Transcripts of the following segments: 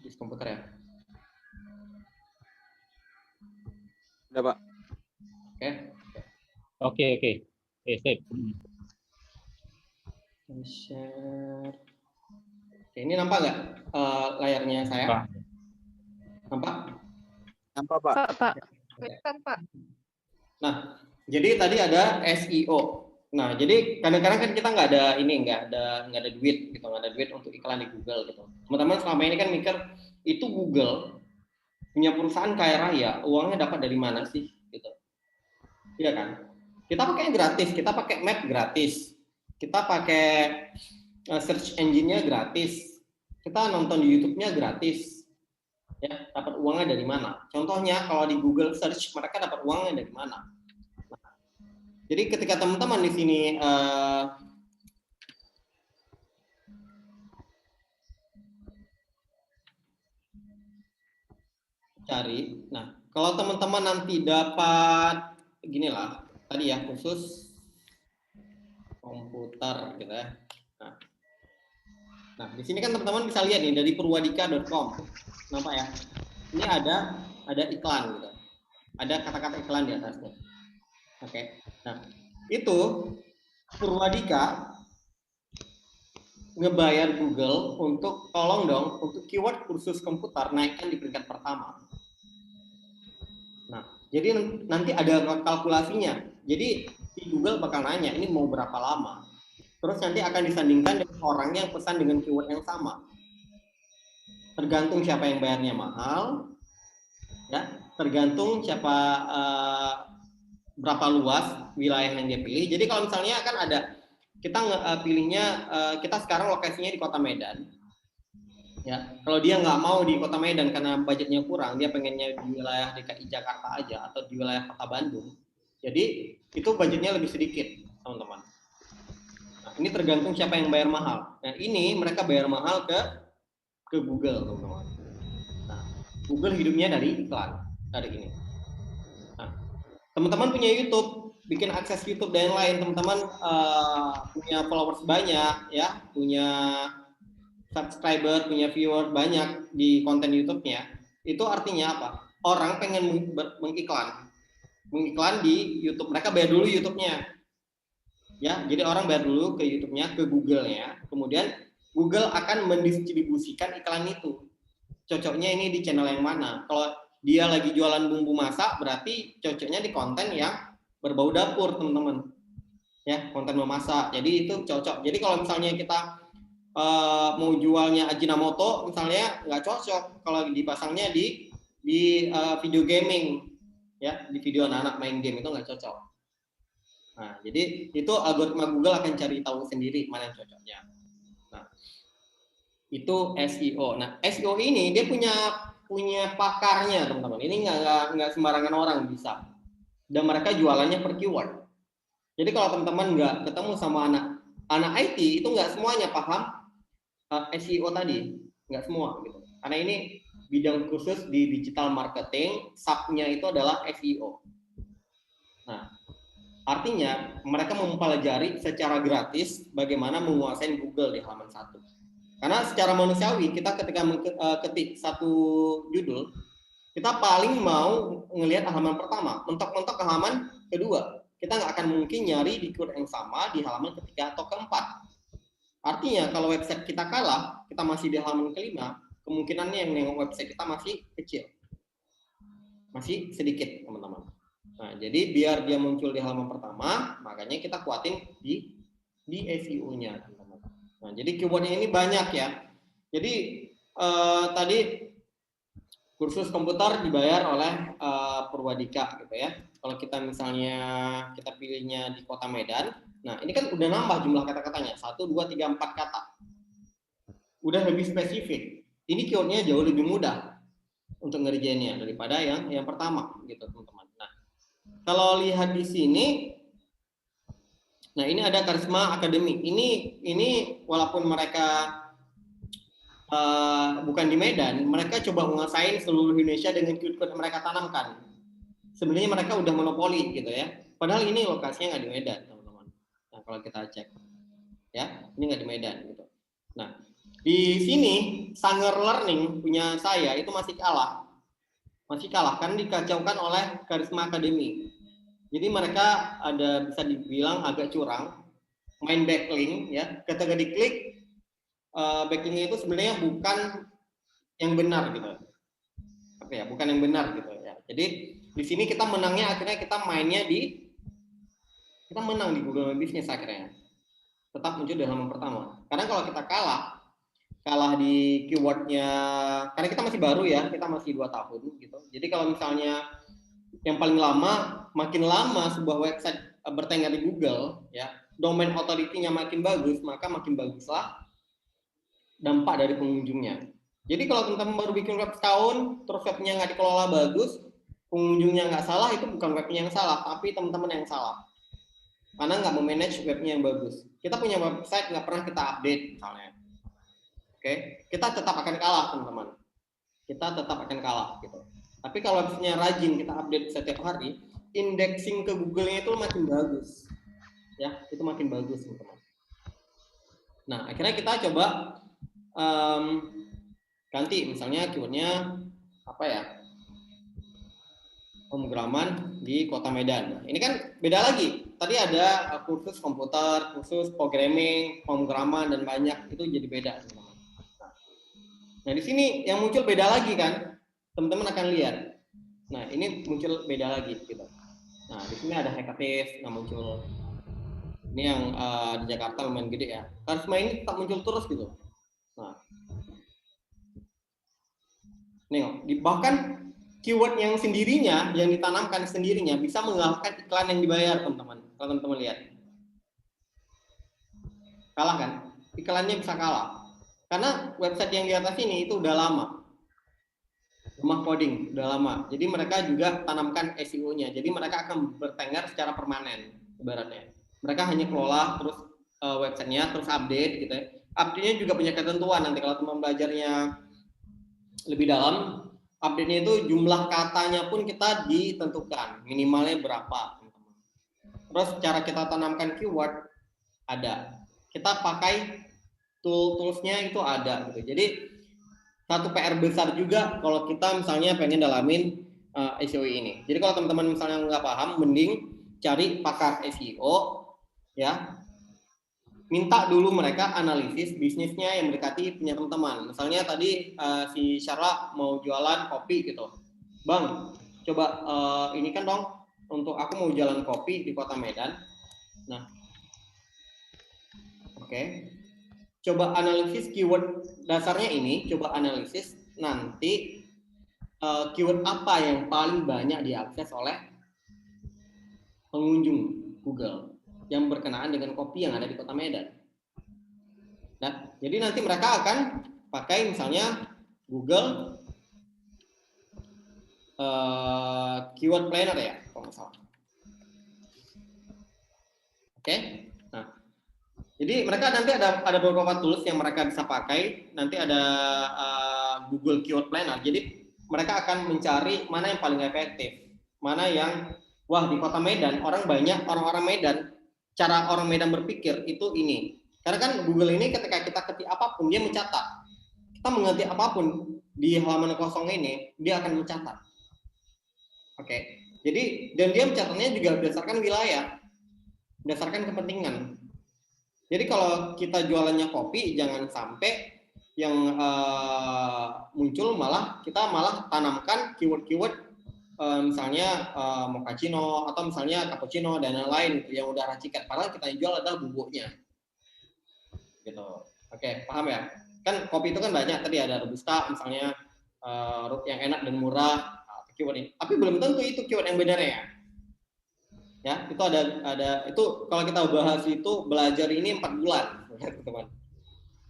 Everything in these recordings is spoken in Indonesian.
di komputer ya. Udah, Pak. Oke. Oke. Sip. Share. Oke, ini nampak nggak layarnya saya? Pak. Nampak? Nampak, Pak. Pak. Kelihatan, Pak. Nah, jadi tadi ada SEO. Nah, jadi kadang-kadang kan kita nggak ada duit gitu, nggak ada duit untuk iklan di Google gitu. Teman-teman selama ini kan mikir itu Google punya perusahaan kaya raya, uangnya dapat dari mana sih gitu. Iya kan? Kita pakai gratis, kita pakai map gratis, kita pakai search engine-nya gratis, kita nonton di YouTube-nya gratis. Ya, dapat uangnya dari mana? Contohnya kalau di Google search mereka dapat uangnya dari mana? Nah, jadi ketika teman-teman di sini cari, nah kalau teman-teman nanti dapat ginilah tadi ya khusus komputer gitu ya. Nah di sini kan teman-teman bisa lihat nih dari purwadika.com, nampak ya? Ini ada iklan gitu, ada kata-kata iklan di atasnya. Oke, nah itu Purwadika ngebayar Google untuk tolong dong untuk keyword kursus komputer naikkan di peringkat pertama. Nah, jadi nanti ada kalkulasinya. Jadi di Google bakal nanya ini mau berapa lama. Terus nanti akan disandingkan dengan orang yang pesan dengan keyword yang sama. Tergantung siapa yang bayarnya mahal, ya. Tergantung siapa berapa luas wilayah yang dia pilih. Jadi kalau misalnya kan ada kita pilihnya kita sekarang lokasinya di Kota Medan. Ya, kalau dia nggak mau di Kota Medan karena budgetnya kurang, dia pengennya di wilayah DKI Jakarta aja atau di wilayah Kota Bandung. Jadi itu budgetnya lebih sedikit, teman-teman. Nah, ini tergantung siapa yang bayar mahal. Nah, ini mereka bayar mahal ke Google, teman-teman. Nah, Google hidupnya dari iklan, dari ini. Nah, teman-teman punya YouTube, bikin akses YouTube dan lain, teman-teman punya followers banyak, ya, punya subscriber, punya viewer banyak di konten YouTube-nya, itu artinya apa? Orang pengen mengiklan di YouTube, mereka bayar dulu YouTube-nya, ya. Jadi orang bayar dulu ke YouTube-nya, ke Google-nya, kemudian Google akan mendistribusikan iklan itu. Cocoknya ini di channel yang mana? Kalau dia lagi jualan bumbu masak, berarti cocoknya di konten yang berbau dapur, teman-teman. Ya, konten memasak. Jadi itu cocok. Jadi kalau misalnya kita mau jualnya Ajinomoto misalnya nggak cocok kalau dipasangnya di video gaming, ya, di video anak-anak main game itu nggak cocok. Nah, jadi itu algoritma Google akan cari tahu sendiri mana yang cocoknya. Nah, itu SEO. Nah, SEO ini dia punya pakarnya, teman-teman. Ini nggak sembarangan orang bisa. Dan mereka jualannya per keyword. Jadi kalau teman-teman nggak ketemu sama anak IT itu nggak semuanya paham SEO tadi, nggak semua gitu. Karena ini bidang khusus di digital marketing, subnya itu adalah SEO. Nah, artinya mereka mempelajari secara gratis bagaimana menguasai Google di halaman 1. Karena secara manusiawi kita ketika ketik satu judul, kita paling mau ngelihat halaman pertama, mentok-mentok ke halaman kedua. Kita nggak akan mungkin nyari di keyword yang sama di halaman ketiga atau keempat. Artinya kalau website kita kalah, kita masih di halaman kelima, kemungkinannya yang nengok website kita masih kecil. Masih sedikit, teman-teman. Nah, jadi biar dia muncul di halaman pertama, makanya kita kuatin di SEO-nya, teman-teman. Nah, jadi keywordnya ini banyak ya. Jadi tadi kursus komputer dibayar oleh Purwadika gitu ya. Kalau kita misalnya kita pilihnya di Kota Medan, nah ini kan udah nambah jumlah kata-katanya, 1, 2, 3, 4 kata. Udah lebih spesifik. Ini keywordnya jauh lebih mudah untuk ngerjainnya daripada yang pertama gitu, teman-teman. Nah, kalau lihat di sini, nah ini ada Karisma Academy. Ini walaupun mereka bukan di Medan, mereka coba menguasai seluruh Indonesia dengan keyword yang mereka tanamkan. Sebenarnya mereka udah monopoli gitu ya. Padahal ini lokasinya nggak di Medan, teman-teman. Nah, kalau kita cek, ya, ini nggak di Medan gitu. Nah, Di sini Sanger Learning punya saya itu masih kalah karena dikacaukan oleh Karisma Academy. Jadi mereka ada bisa dibilang agak curang, main backlink ya. Ketika diklik backlink itu sebenarnya bukan yang benar gitu. Apa ya? Bukan yang benar gitu ya. Jadi di sini kita menangnya akhirnya kita menang di Google My Business akhirnya. Tetap muncul di halaman pertama. Karena kalau kita kalah di keywordnya, karena kita masih baru ya, kita masih 2 tahun gitu. Jadi kalau misalnya yang paling lama, makin lama sebuah website bertengger di Google, ya, domain authority-nya makin bagus, maka makin baguslah dampak dari pengunjungnya. Jadi kalau teman-teman baru bikin web setahun, terus webnya nggak dikelola bagus, pengunjungnya nggak salah, itu bukan webnya yang salah, tapi teman-teman yang salah. Karena nggak memanage webnya yang bagus. Kita punya website nggak pernah kita update misalnya. Oke, kita tetap akan kalah teman-teman. Kita tetap akan kalah gitu. Tapi kalau websitenya rajin kita update setiap hari, indexing ke Google-nya itu makin bagus. Ya, itu makin bagus teman-teman. Nah, akhirnya kita coba ganti misalnya keywordnya apa ya? Pemrograman di Kota Medan. Ini kan beda lagi. Tadi ada kursus komputer, kursus programming, pemrograman dan banyak, itu jadi beda. Nah, di sini yang muncul beda lagi kan, teman-teman akan lihat. Nah, ini muncul beda lagi gitu. Nah, di sini ada Hekatis yang muncul. Ini yang di Jakarta lumayan gede ya. Karisma ini tetap muncul terus gitu. Nah, nih, bahkan keyword yang sendirinya, yang ditanamkan sendirinya bisa mengalahkan iklan yang dibayar, teman-teman. Kalau teman-teman lihat. Kalah kan? Iklannya bisa kalah. Karena website yang di atas ini itu udah lama. Rumah coding, udah lama. Jadi mereka juga tanamkan SEO-nya. Jadi mereka akan bertengger secara permanen, ibaratnya. Mereka hanya kelola terus websitenya, terus update gitu ya. Update-nya juga punya ketentuan. Nanti kalau teman belajarnya lebih dalam, update-nya itu jumlah katanya pun kita ditentukan minimalnya berapa. Terus cara kita tanamkan keyword ada. Kita pakai tools-nya itu ada gitu. Jadi satu PR besar juga kalau kita misalnya pengen dalamin SEO ini. Jadi kalau teman-teman misalnya nggak paham, mending cari pakar SEO ya. Minta dulu mereka analisis bisnisnya yang mendekati punya teman-teman. Misalnya tadi si Syarla mau jualan kopi gitu. Bang, coba ini kan dong untuk aku mau jualan kopi di Kota Medan. Nah, oke. Coba analisis keyword dasarnya ini, coba analisis nanti keyword apa yang paling banyak diakses oleh pengunjung Google yang berkenaan dengan kopi yang ada di Kota Medan. Nah, jadi nanti mereka akan pakai misalnya Google keyword planner ya, kalau nggak salah. Oke, nah, jadi mereka nanti ada beberapa tools yang mereka bisa pakai. Nanti ada Google keyword planner. Jadi mereka akan mencari mana yang paling efektif, mana yang wah di Kota Medan orang-orang Medan. Cara orang Medan berpikir itu ini. Karena kan Google ini ketika kita ketik apapun, dia mencatat. Kita mengetik apapun di halaman kosong ini, dia akan mencatat. Oke. Jadi, dan dia mencatatnya juga berdasarkan wilayah, berdasarkan kepentingan. Jadi kalau kita jualannya kopi, jangan sampai yang muncul kita malah tanamkan keyword-keyword misalnya mochaccino atau misalnya cappuccino dan lain-lain yang udah racikan. Padahal kita jual adalah bubuknya. Gitu. Oke, paham ya? Kan kopi itu kan banyak, tadi ada robusta misalnya yang enak dan murah, keyword ini. Tapi belum tentu itu keyword yang benar ya. Ya, itu ada itu kalau kita bahas itu belajar ini 4 bulan, teman-teman.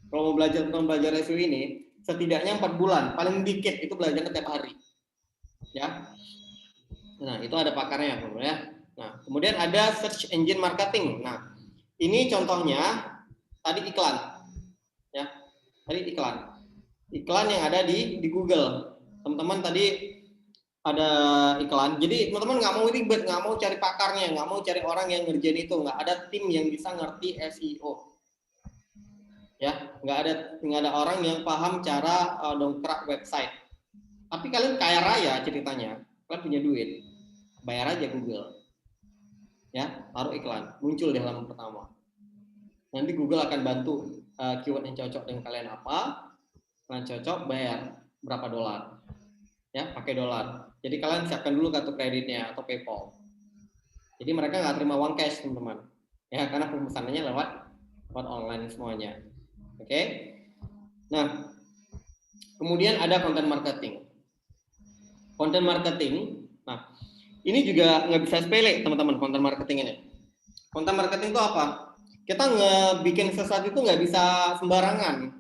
Kalau mau belajar SEO ini setidaknya 4 bulan, paling dikit itu belajarnya tiap hari. Ya. Nah, itu ada pakarnya, teman-teman ya. Nah, kemudian ada search engine marketing. Nah, ini contohnya tadi iklan. Ya. Tadi iklan. Iklan yang ada di Google. Teman-teman tadi ada iklan. Jadi teman-teman nggak mau ribet, nggak mau cari pakarnya, nggak mau cari orang yang ngerjain itu, nggak ada tim yang bisa ngerti SEO. Ya, nggak ada orang yang paham cara dongkrak website. Tapi kalian kaya raya ceritanya, kalian punya duit, bayar aja Google. Ya, taruh iklan, muncul di halaman pertama. Nanti Google akan bantu keyword yang cocok dengan kalian apa, kalian cocok, bayar berapa dolar. Ya, pakai dolar. Jadi kalian siapkan dulu kartu kreditnya atau PayPal. Jadi mereka nggak terima uang cash, teman-teman. Ya, karena pemesanannya lewat online semuanya. Oke. Nah, kemudian ada content marketing. Content marketing. Nah, ini juga nggak bisa sepele, teman-teman, content marketing ini. Content marketing itu apa? Kita ngebikin sesuatu itu nggak bisa sembarangan.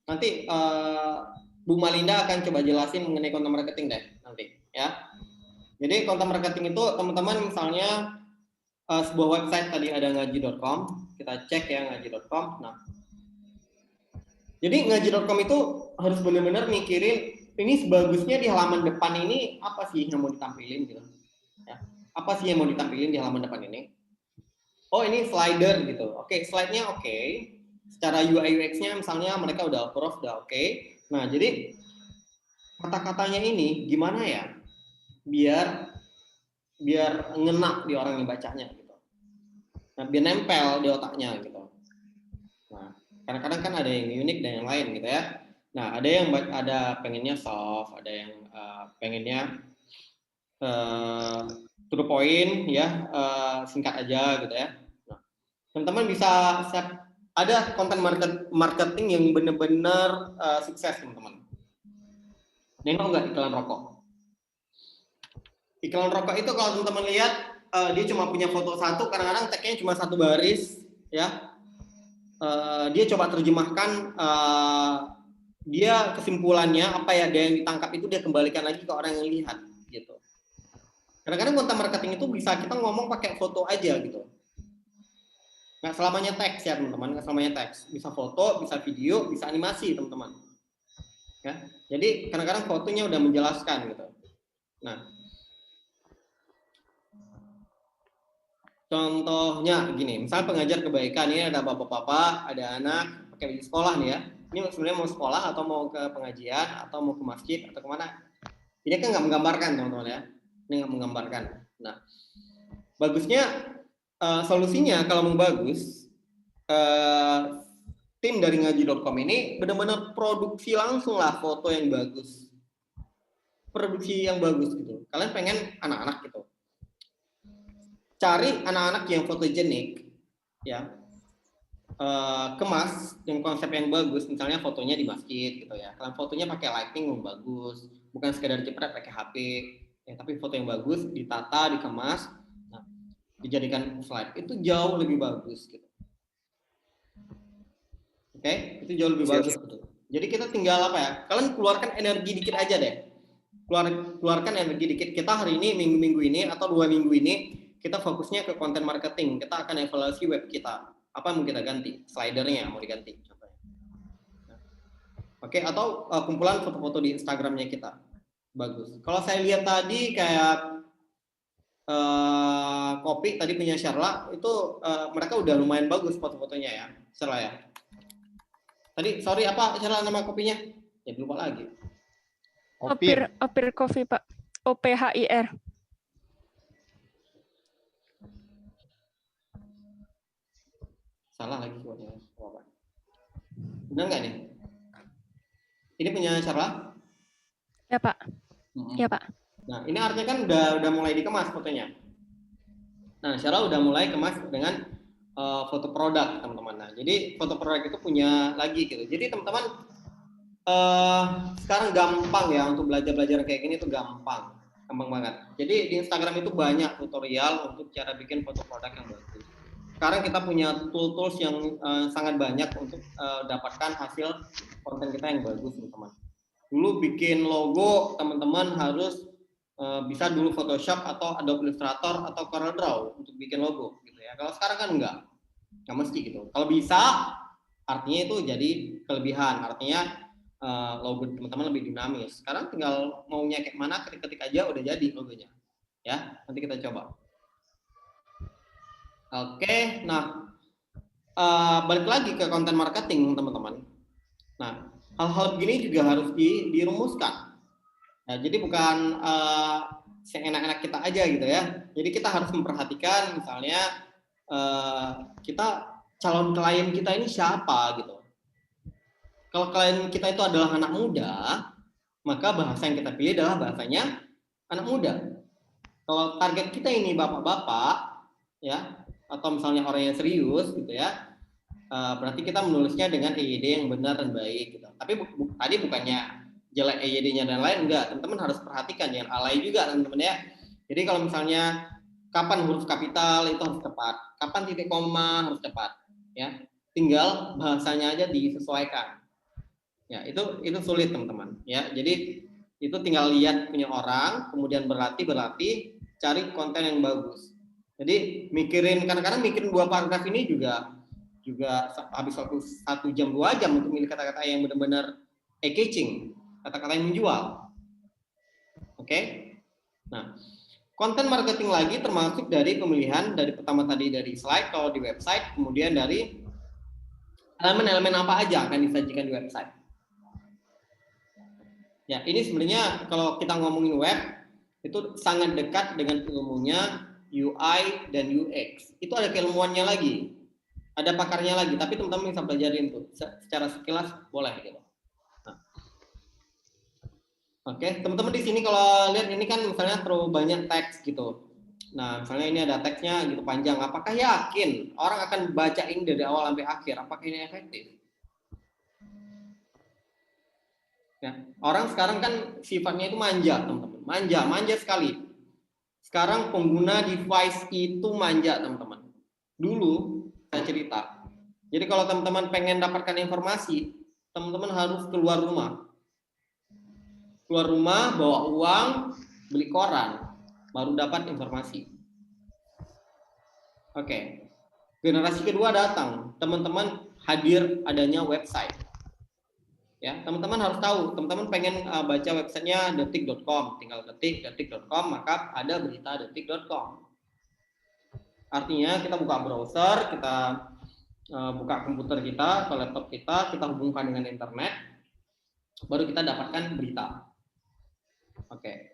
Nanti Bu Malinda akan coba jelasin mengenai content marketing deh nanti, ya. Jadi content marketing itu, teman-teman, misalnya sebuah website tadi ada ngaji.com, kita cek ya ngaji.com. Nah, jadi ngaji.com itu harus benar-benar mikirin ini sebagusnya di halaman depan ini apa sih yang mau ditampilin gitu. Ya. Apa sih yang mau ditampilin di halaman depan ini? Oh, ini slider gitu. Oke, slide-nya oke. Secara UI UX-nya misalnya mereka udah approve, udah oke. Nah, jadi kata-katanya ini gimana ya? Biar ngena di orang yang bacanya gitu. Nah, biar nempel di otaknya gitu. Nah, kadang-kadang kan ada yang unik dan yang lain gitu ya. Nah, ada yang pengennya soft, ada yang pengennya to the point ya, singkat aja gitu ya. Nah, teman-teman bisa ada konten marketing yang benar-benar sukses, teman-teman. Nengok nggak iklan rokok? Iklan rokok itu kalau teman-teman lihat dia cuma punya foto satu, kadang-kadang tagnya cuma satu baris ya. Dia coba terjemahkan dia kesimpulannya apa ya, dia yang ditangkap itu dia kembalikan lagi ke orang yang lihat gitu. Kadang-kadang konten marketing itu bisa kita ngomong pakai foto aja gitu. Nggak selamanya teks ya teman-teman, nggak selamanya teks. Bisa foto, bisa video, bisa animasi teman-teman. Ya, jadi kadang-kadang fotonya udah menjelaskan gitu. Nah, contohnya gini, misal pengajar kebaikan, ini ada bapak-bapak, ada anak pakai baju sekolah nih ya. Ini sebenarnya mau sekolah atau mau ke pengajian atau mau ke masjid atau kemana? Ini kan nggak menggambarkan teman-teman ya. Ini nggak menggambarkan. Nah, bagusnya solusinya kalau mau bagus, tim dari ngaji.com ini benar-benar produksi langsung lah foto yang bagus, produksi yang bagus gitu. Kalian pengen anak-anak gitu, cari anak-anak yang fotogenik ya, kemas yang konsep yang bagus, misalnya fotonya di masjid gitu ya. Kalian fotonya pakai lighting yang bagus, bukan sekedar jepret pakai HP ya, tapi foto yang bagus, ditata, dikemas, nah, dijadikan slide, itu jauh lebih bagus gitu. Oke, itu jauh lebih bagus gitu. Jadi kita tinggal apa ya? Kalian keluarkan energi dikit aja deh. Keluarkan energi dikit. Kita hari ini, minggu ini atau 2 minggu ini kita fokusnya ke konten marketing. Kita akan evaluasi web kita. Apa yang mau kita ganti? Slidernya mau diganti. Oke, atau kumpulan foto-foto di Instagramnya kita. Bagus. Kalau saya lihat tadi kayak Kopi tadi punya Sherla itu mereka udah lumayan bagus foto-fotonya ya, Sherla ya. Tadi sorry apa Sherla nama kopinya? Ya lupa lagi. Opir Coffee Pak. OPHIR. Salah lagi buatnya. Benar nggak nih? Ini punya Sherla? Ya Pak. Ya Pak. Nah ini artinya kan udah mulai dikemas fotonya. Nah Sherla udah mulai kemas dengan foto produk teman-teman. Nah jadi foto produk itu punya lagi gitu. Jadi teman-teman sekarang gampang ya untuk belajar kayak gini tuh gampang banget. Jadi di Instagram itu banyak tutorial untuk cara bikin foto produk yang bagus. Sekarang kita punya tools yang sangat banyak untuk dapatkan hasil konten kita yang bagus, teman-teman. Dulu bikin logo, teman-teman harus bisa dulu Photoshop atau Adobe Illustrator atau CorelDRAW untuk bikin logo, gitu ya. Kalau sekarang kan nggak mesti gitu. Kalau bisa, artinya itu jadi kelebihan. Artinya logo teman-teman lebih dinamis. Sekarang tinggal maunya kayak mana, ketik-ketik aja udah jadi logonya. Ya, nanti kita coba. Oke, nah balik lagi ke konten marketing, teman-teman. Nah, hal-hal begini juga harus dirumuskan. Nah, jadi bukan seenak-enak kita aja gitu ya. Jadi kita harus memperhatikan misalnya kita calon klien kita ini siapa gitu. Kalau klien kita itu adalah anak muda, maka bahasa yang kita pilih adalah bahasanya anak muda. Kalau target kita ini bapak-bapak ya, atau misalnya orang yang serius gitu ya, berarti kita menulisnya dengan EYD yang benar dan baik gitu. Tapi tadi bukannya jelek EYD-nya dan lain, enggak. Teman-teman harus perhatikan jangan alay juga teman-teman ya. Jadi kalau misalnya kapan huruf kapital itu harus tepat, kapan titik koma harus tepat ya. Tinggal bahasanya aja disesuaikan. Ya, itu sulit teman-teman ya. Jadi itu tinggal lihat punya orang, kemudian berlatih, cari konten yang bagus. Jadi kadang-kadang mikirin 2 paragraf ini juga habis waktu 1 jam 2 jam untuk milih kata-kata yang benar-benar eye-catching, kata-kata yang menjual. Oke? Nah, konten marketing lagi termasuk dari pemilihan dari pertama tadi dari slide kalau di website, kemudian dari elemen-elemen apa aja akan disajikan di website. Ya, ini sebenarnya kalau kita ngomongin web itu sangat dekat dengan ilmunya UI dan UX. Itu ada keilmuannya lagi. Ada pakarnya lagi, tapi teman-teman bisa pelajarin tuh secara sekilas boleh gitu. Nah. Oke, teman-teman di sini kalau lihat ini kan misalnya terlalu banyak teks gitu. Nah, misalnya ini ada teksnya gitu panjang. Apakah yakin orang akan baca ini dari awal sampai akhir? Apakah ini efektif? Ya, orang sekarang kan sifatnya itu manja, teman-teman. Manja sekali. Sekarang pengguna device itu manja, teman-teman. Dulu saya cerita. Jadi kalau teman-teman pengen dapatkan informasi, teman-teman harus keluar rumah. Keluar rumah, bawa uang, beli koran, baru dapat informasi. Oke. Generasi kedua datang, teman-teman hadir adanya website. Ya, teman-teman harus tahu, teman-teman pengen baca websitenya detik.com, tinggal ketik detik.com, maka ada berita detik.com. Artinya kita buka browser, kita buka komputer kita atau laptop kita hubungkan dengan internet, baru kita dapatkan berita. Oke.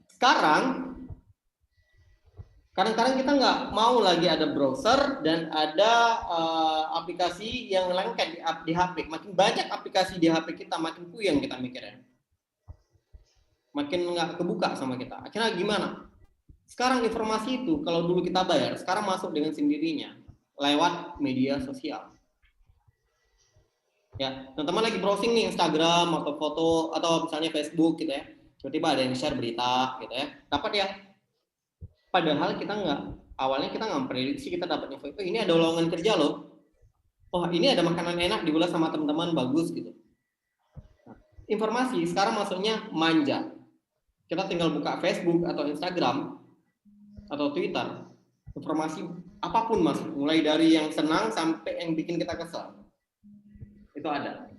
Sekarang, kadang-kadang kita nggak mau lagi ada browser dan ada aplikasi yang lengket di HP. Makin banyak aplikasi di HP kita, makin puyeng kita mikirnya. Makin nggak kebuka sama kita. Akhirnya gimana? Sekarang informasi itu, kalau dulu kita bayar, sekarang masuk dengan sendirinya lewat media sosial. Ya, teman-teman lagi browsing nih Instagram atau foto atau misalnya Facebook gitu ya. Tiba-tiba ada yang share berita gitu ya. Dapat ya. Padahal awalnya kita nggak memprediksi kita dapat info itu. Ini ada lowongan kerja loh. Oh, ini ada makanan enak diulas sama teman-teman bagus gitu. Nah, informasi sekarang masuknya manja. Kita tinggal buka Facebook atau Instagram atau Twitter, informasi apapun masuk, mulai dari yang senang sampai yang bikin kita kesel. Itu ada.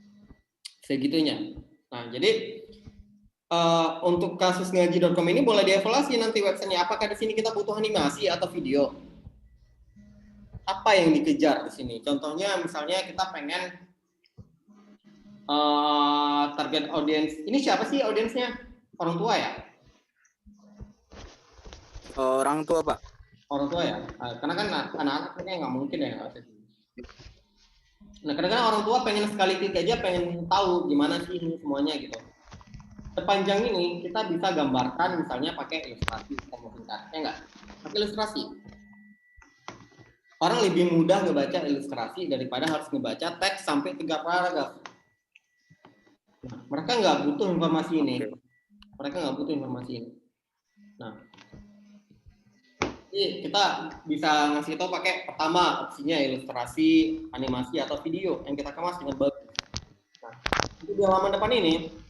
Segitunya. Nah, jadi untuk kasus ngaji.com ini boleh dievaluasi nanti websitenya. Apakah di sini kita butuh animasi atau video? Apa yang dikejar di sini? Contohnya misalnya kita pengen target audience. Ini siapa sih audiensnya? Orang tua ya? Orang tua, Pak. Orang tua ya? Karena kan anak-anak kayaknya nggak mungkin ya. Nah, kadang-kadang orang tua pengen sekali klik aja, pengen tahu gimana sih ini semuanya gitu. Sepanjang ini kita bisa gambarkan misalnya pakai ilustrasi, ya nggak? Pakai ilustrasi. Orang lebih mudah ngebaca ilustrasi daripada harus ngebaca teks sampai 3 paragraf. Nah, mereka nggak butuh informasi ini. Mereka nggak butuh informasi ini. Nah, jadi kita bisa ngasih tahu pakai pertama opsinya ilustrasi, animasi atau video yang kita kemas dengan bagus. Nah, itu di halaman depan ini.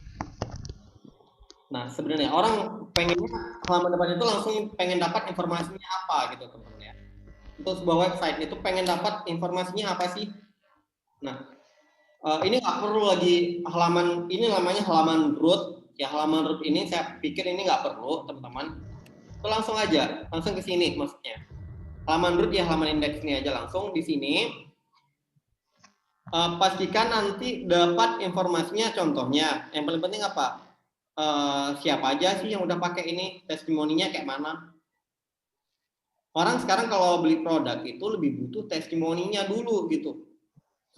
Nah, sebenarnya orang pengennya halaman depan itu langsung pengen dapat informasinya apa gitu teman-teman ya. Untuk sebuah website itu pengen dapat informasinya apa sih? Nah, ini nggak perlu lagi halaman ini namanya halaman root. Ya, halaman root ini saya pikir ini nggak perlu teman-teman. Itu langsung aja, langsung ke sini maksudnya. Halaman root ya halaman indeks ini aja langsung di sini. pastikan nanti dapat informasinya. Contohnya, yang paling penting apa? Siapa aja sih yang udah pakai ini, testimoninya kayak mana? Orang sekarang kalau beli produk itu lebih butuh testimoninya dulu gitu,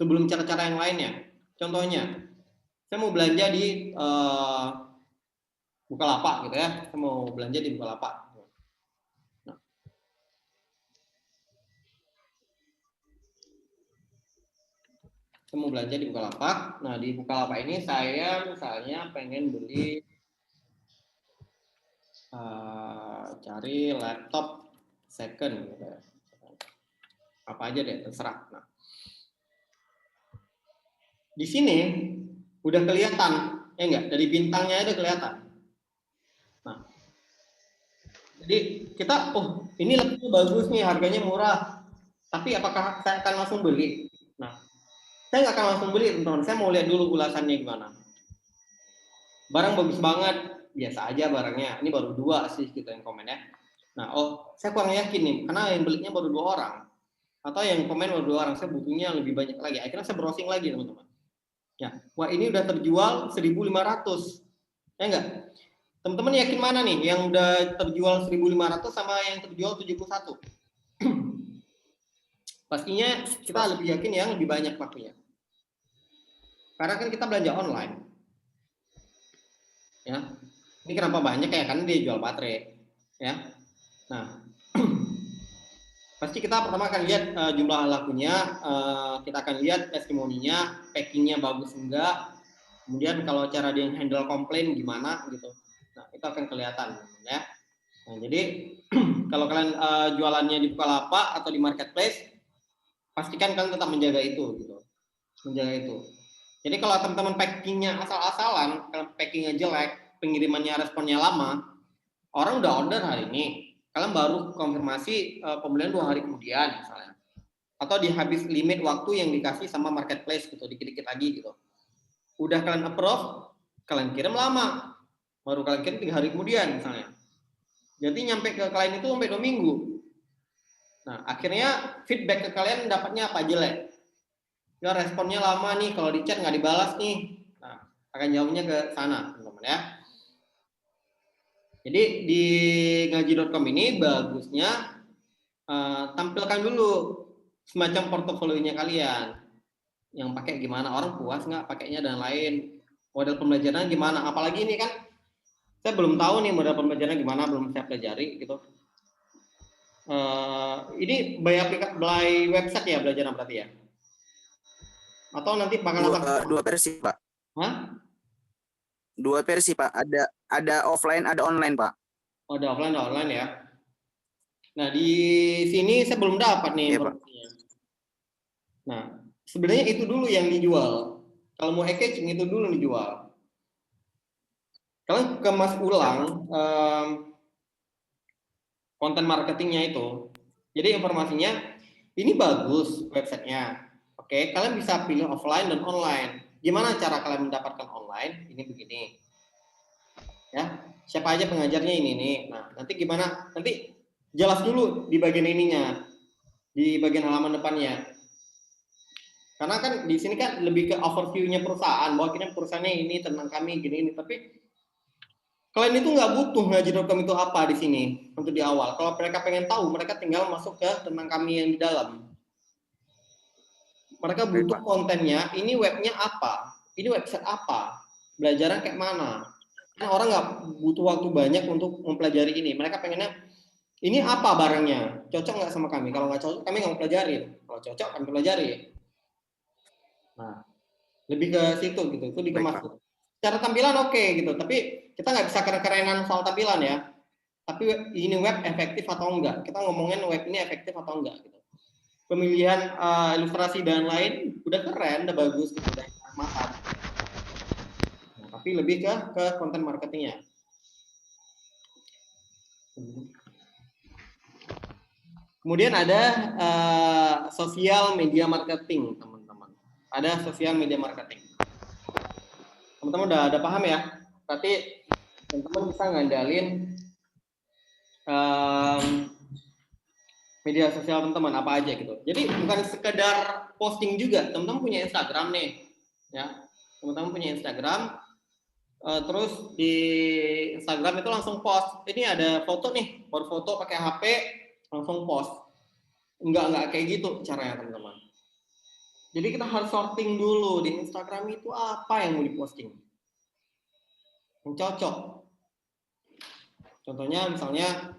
sebelum cara-cara yang lainnya. Contohnya, saya mau belanja di Bukalapak gitu ya, saya mau belanja di Bukalapak. Nah, saya mau belanja di Bukalapak. Nah, di Bukalapak ini saya misalnya pengen beli cari laptop second gitu ya. Apa aja deh, terserah. Nah, di sini udah kelihatan, ya enggak? Dari bintangnya udah kelihatan. Nah, jadi kita, oh ini laptop bagus nih, harganya murah. Tapi apakah saya akan langsung beli? Nah, saya nggak akan langsung beli, teman-teman. Saya mau lihat dulu ulasannya gimana. Barang bagus banget, biasa aja barangnya. Ini baru 2 sih gitu yang komen ya. Nah, oh saya kurang yakin nih, karena yang belinya baru 2 orang. Atau yang komen baru 2 orang, saya butuhnya lebih banyak lagi. Akhirnya saya browsing lagi, teman-teman. Ya, wah ini udah terjual 1.500. Ya enggak? Teman-teman yakin mana nih yang udah terjual 1.500 sama yang terjual 71? Pastinya kita lebih yakin yang lebih banyak lakunya. Karena kan kita belanja online. Ya. Ini kenapa banyak ya? Karena dia jual baterai. Ya. Nah, pasti kita pertama akan lihat jumlah lakunya, kita akan lihat testimoninya, packingnya bagus enggak, kemudian kalau cara dia handle komplain gimana gitu. Nah, itu akan kelihatan ya. Nah, jadi kalau kalian jualannya di Bukalapak atau di marketplace, pastikan kalian tetap menjaga itu gitu. Menjaga itu. Jadi kalau teman-teman packingnya asal-asalan, kalau packingnya jelek, pengirimannya responnya lama, orang udah order hari ini, kalian baru konfirmasi pembelian 2 hari kemudian misalnya, atau di habis limit waktu yang dikasih sama marketplace gitu, dikit-dikit lagi gitu. Udah kalian approve, kalian kirim lama, baru kalian kirim 3 hari kemudian misalnya. Jadi nyampe ke klien itu sampai 2 minggu. Nah, akhirnya feedback ke kalian dapatnya apa? Jelek. Ya responnya lama nih, kalau di chat nggak dibalas nih. Nah, akan jawabnya ke sana, teman-teman ya. Jadi di ngaji.com ini bagusnya tampilkan dulu semacam portofolionya kalian. Yang pakai gimana, orang puas nggak pakainya dan lain. Model pembelajaran gimana, apalagi ini kan saya belum tahu nih model pembelajaran gimana, belum saya pelajari gitu. Ini by website ya belajar berarti ya? Atau nanti bakal dua versi, Pak. Hah? 2 versi, Pak. Ada offline, ada online, Pak. Oh, ada offline, ada online ya. Nah, di sini saya belum dapat nih informasinya. Nah, sebenarnya itu dulu yang dijual. Kalau mau packaging itu dulu dijual. Kalian kemas ulang konten marketingnya itu. Jadi informasinya ini bagus websitenya. Oke, kalian bisa pilih offline dan online. Gimana cara kalian mendapatkan online? Ini begini. Ya, siapa aja pengajarnya ini nih. Nah, nanti gimana? Nanti jelas dulu di bagian ininya, di bagian halaman depannya. Karena kan di sini kan lebih ke overview-nya perusahaan, bahwa kita perusahaannya ini tentang kami gini, tapi kalian itu nggak butuh ngaji.com itu apa di sini untuk di awal. Kalau mereka pengen tahu, mereka tinggal masuk ke tentang kami yang di dalam. Mereka butuh kontennya, ini webnya apa, ini website apa, belajaran kayak mana. Karena orang nggak butuh waktu banyak untuk mempelajari ini. Mereka pengennya, ini apa barangnya, cocok nggak sama kami. Kalau nggak cocok, kami nggak mau pelajarin. Kalau cocok, kami pelajari. Nah, lebih ke situ gitu, itu dikemas. Cara tampilan oke gitu, tapi kita nggak bisa keren-kerenan soal tampilan ya. Tapi ini web efektif atau enggak? Kita ngomongin web ini efektif atau enggak gitu. Pemilihan ilustrasi dan lain udah keren, udah bagus, gitu, udah matang. Nah, tapi lebih ke konten marketingnya. Kemudian ada sosial media marketing, teman-teman. Ada sosial media marketing. Teman-teman udah paham ya? Berarti teman-teman bisa ngandalin media sosial teman-teman apa aja gitu. Jadi bukan sekedar posting juga, teman-teman punya Instagram nih, ya. Teman-teman punya Instagram, terus di Instagram itu langsung post. Ini ada foto nih, baru foto pakai HP, langsung post. Enggak kayak gitu caranya teman-teman. Jadi kita harus sorting dulu di Instagram itu apa yang mau diposting, yang cocok. Contohnya misalnya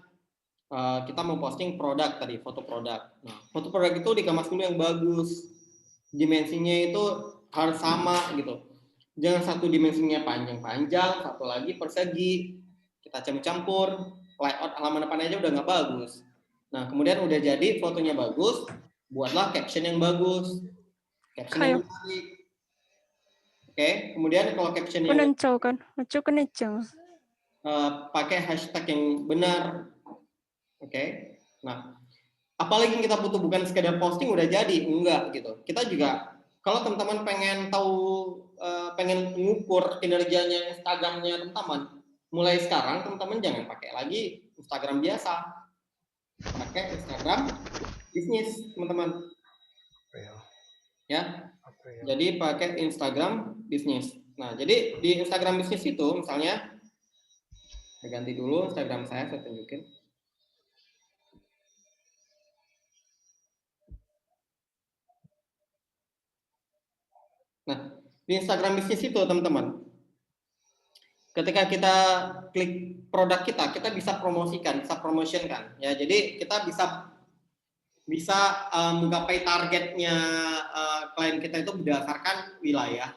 kita mau posting produk tadi, foto produk. Nah, foto produk itu dikemas dulu yang bagus. Dimensinya itu harus sama gitu. Jangan satu dimensinya panjang-panjang, satu lagi persegi. Kita campur-campur, layout halaman depan aja udah nggak bagus. Nah, kemudian udah jadi fotonya bagus, buatlah caption yang bagus. Caption yang menarik. Oke, kemudian kalau captionnya pakai hashtag yang benar. Oke. Nah, apalagi yang kita butuh bukan sekedar posting udah jadi, enggak gitu. Kita juga kalau teman-teman pengen tahu, pengen mengukur kinerjanya Instagramnya teman-teman, mulai sekarang teman-teman jangan pakai lagi Instagram biasa, pakai Instagram bisnis teman-teman. Ya, jadi pakai Instagram bisnis. Nah, jadi di Instagram bisnis itu misalnya, saya ganti dulu Instagram saya tunjukin. Nah, di Instagram bisnis itu teman-teman, ketika kita klik produk kita bisa promosikan, bisa promotionkan. Ya, jadi kita bisa menggapai targetnya klien kita itu berdasarkan wilayah,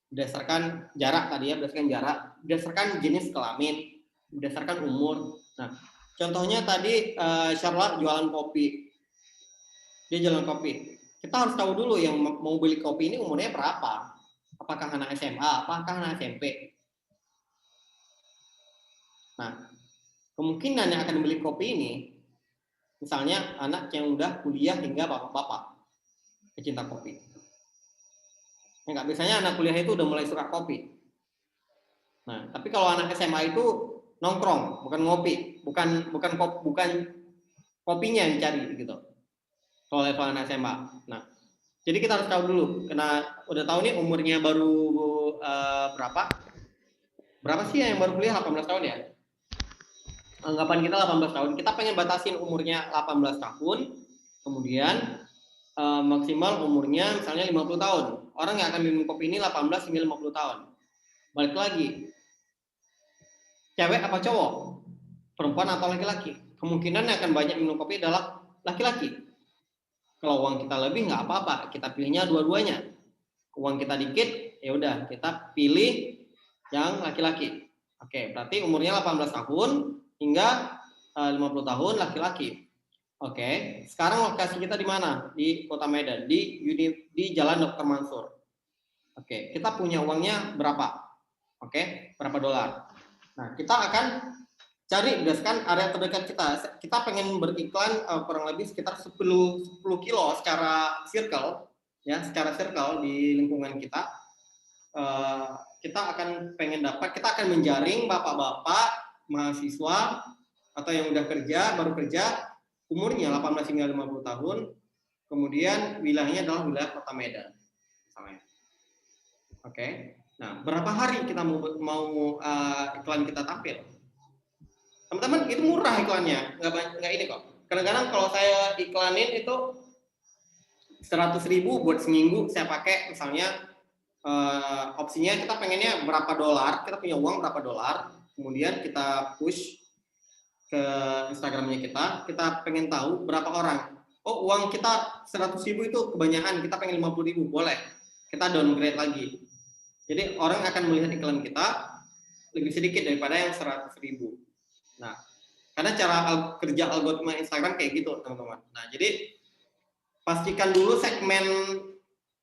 berdasarkan jarak tadi ya, berdasarkan jenis kelamin, berdasarkan umur. Nah, contohnya tadi Charlotte jualan kopi, dia jualan kopi. Kita harus tahu dulu yang mau beli kopi ini umurnya berapa. Apakah anak SMA, apakah anak SMP. Nah, kemungkinan yang akan beli kopi ini, misalnya anak yang udah kuliah hingga bapak-bapak, pecinta kopi. Nggak biasanya anak kuliah itu udah mulai suka kopi. Nah, tapi kalau anak SMA itu nongkrong, bukan ngopi, bukan kopinya yang dicari gitu. Kalau level anak SMA. Nah, jadi kita harus tahu dulu, karena udah tahu nih umurnya baru berapa? Berapa sih yang baru kuliah? 18 tahun ya? Anggapan kita 18 tahun. Kita pengen batasin umurnya 18 tahun, kemudian maksimal umurnya misalnya 50 tahun. Orang yang akan minum kopi ini 18 hingga 50 tahun. Balik lagi, cewek apa cowok? Perempuan atau laki-laki? Kemungkinan yang akan banyak minum kopi adalah laki-laki. Kalau uang kita lebih nggak apa-apa, kita pilihnya dua-duanya. Uang kita dikit, ya udah kita pilih yang laki-laki. Oke, berarti umurnya 18 tahun hingga 50 tahun laki-laki. Oke, sekarang lokasi kita di mana? Di Kota Medan, di Jalan Dr. Mansur. Oke, kita punya uangnya berapa? Oke, berapa dolar? Nah, kita akan cari berdasarkan area terdekat kita. Kita pengen beriklan kurang lebih sekitar 10 kilo secara circle, ya, secara circle di lingkungan kita. Kita akan menjaring bapak-bapak mahasiswa atau yang udah kerja, baru kerja, umurnya 18 hingga 50 tahun, kemudian wilayahnya adalah wilayah Kota Medan, misalnya. Oke. Nah, berapa hari kita mau iklan kita tampil? Teman-teman, itu murah iklannya, nggak ini kok. Kadang-kadang kalau saya iklanin itu 100.000 buat seminggu, saya pakai misalnya opsinya kita pengennya berapa dolar, kita punya uang berapa dolar, kemudian kita push ke Instagramnya kita pengen tahu berapa orang. Oh, uang kita 100.000 itu kebanyakan, kita pengen 50.000, boleh. Kita downgrade lagi. Jadi orang akan melihat iklan kita lebih sedikit daripada yang 100.000. Nah, karena cara kerja algoritma Instagram kayak gitu, teman-teman. Nah, jadi pastikan dulu segmen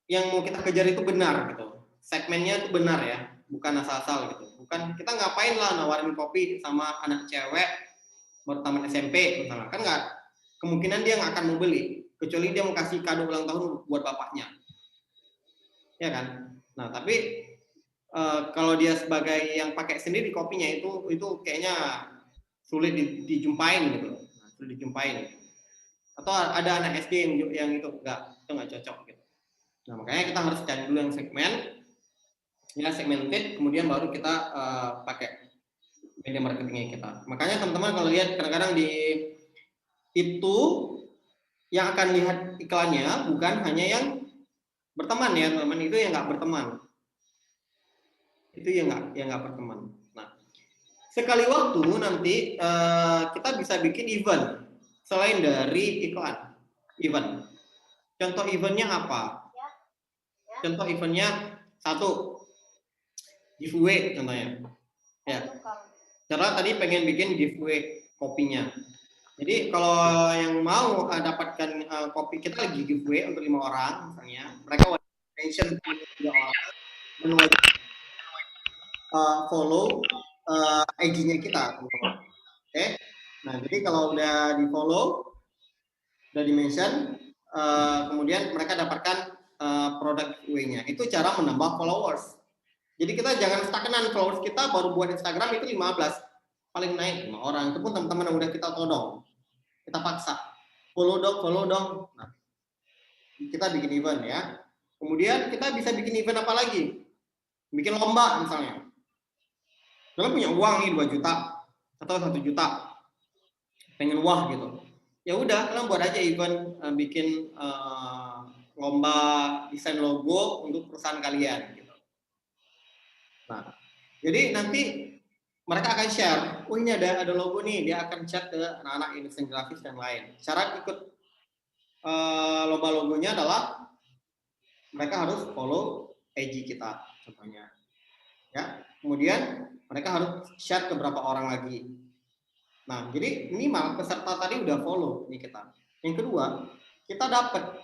yang mau kita kejar itu benar gitu. Segmennya itu benar ya, bukan asal-asal gitu. Bukan kita ngapain lah nawarin kopi sama anak cewek baru tamat SMP misalnya. Kan nggak, kemungkinan dia nggak akan mau beli kecuali dia mau kasih kado ulang tahun buat bapaknya. Ya kan? Nah, tapi kalau dia sebagai yang pakai sendiri kopinya itu kayaknya sulit dijumpain gitu. Sulit dijumpain. Atau ada anak SD yang itu nggak cocok gitu. Nah, makanya kita harus cari dulu yang segmented, kemudian baru kita pakai media marketingnya kita. Makanya teman-teman kalau lihat kadang-kadang itu yang akan lihat iklannya bukan hanya yang berteman ya teman-teman, itu yang nggak berteman. Itu yang nggak berteman. Nah, sekali waktu nanti kita bisa bikin event selain dari iklan. Event. Contoh eventnya apa? Contoh eventnya 1 giveaway contohnya. Ya. Cara tadi pengen bikin giveaway kopinya. Jadi kalau yang mau dapatkan kopi, kita lagi giveaway untuk 5 orang misalnya, mereka wajib mention 3 orang dan wajib follow IG-nya kita. Oke. Nah, jadi kalau udah di follow, udah di mention, kemudian mereka dapatkan produk giveaway-nya. Itu cara menambah followers. Jadi kita jangan stagnan, followers kita baru buat Instagram itu 15, paling naik 5 orang. Itu pun teman-teman yang udah kita todong, kita paksa follow dong. Nah, kita bikin event ya. Kemudian kita bisa bikin event apa lagi? Bikin lomba misalnya. Kalian punya uang nih 2 juta atau 1 juta, pengen wah gitu. Ya udah, kalian buat aja event bikin lomba desain logo untuk perusahaan kalian. Gitu. Nah, jadi nanti mereka akan share, oh ini ada logo nih, dia akan share ke anak-anak desain grafis dan lain. Cara ikut lomba logonya adalah mereka harus follow IG kita, contohnya. Ya, kemudian mereka harus share ke beberapa orang lagi. Nah, jadi minimal peserta tadi udah follow nih kita. Yang kedua, kita dapat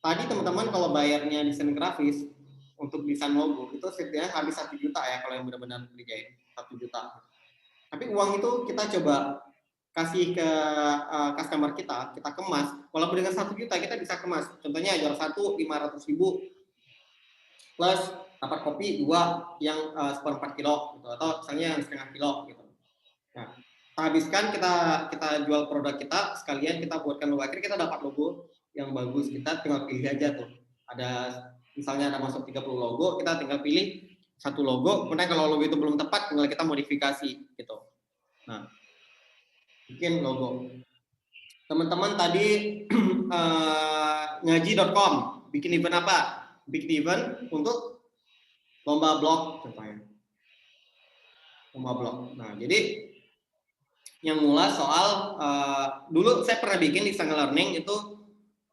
tadi teman-teman kalau bayarnya desain grafis untuk desain logo itu setidaknya habis 1 juta ya kalau yang benar-benar kerjain 1 juta. Tapi uang itu kita coba kasih ke customer kita kemas. Walaupun dengan 1 juta kita bisa kemas. Contohnya jual 1 500.000 plus dapat kopi 2 yang 1/4 kilo gitu, atau misalnya yang 1/2 kilo gitu. Nah, kita habiskan, kita jual produk kita sekalian kita buatkan logo, akhirnya kita dapat logo yang bagus. Kita tinggal pilih aja tuh. Ada misalnya ada masuk 30 logo, kita tinggal pilih 1 logo, kemudian kalau logo itu belum tepat tinggal kita modifikasi gitu. Nah, bikin logo. Teman-teman tadi ngaji.com bikin event apa? Bikin event untuk lomba blog contohnya. Lomba blog. Nah, jadi yang mula soal dulu saya pernah bikin di Sang Learning itu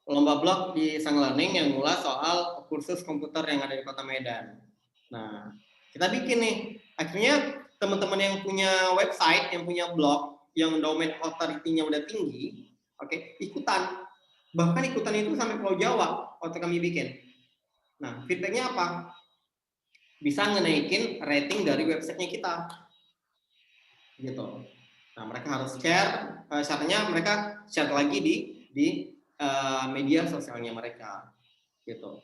lomba blog di Sang Learning yang mula soal kursus komputer yang ada di Kota Medan. Nah, kita bikin nih. Akhirnya teman-teman yang punya website, yang punya blog, yang domain authority-nya udah tinggi, oke, ikutan. Bahkan ikutan itu sampai Pulau Jawa waktu kami bikin. Nah, feedbacknya apa? Bisa ngenaikin rating dari websitenya kita. Gitu. Nah, mereka harus share, syaratnya mereka share lagi di media sosialnya mereka. Gitu.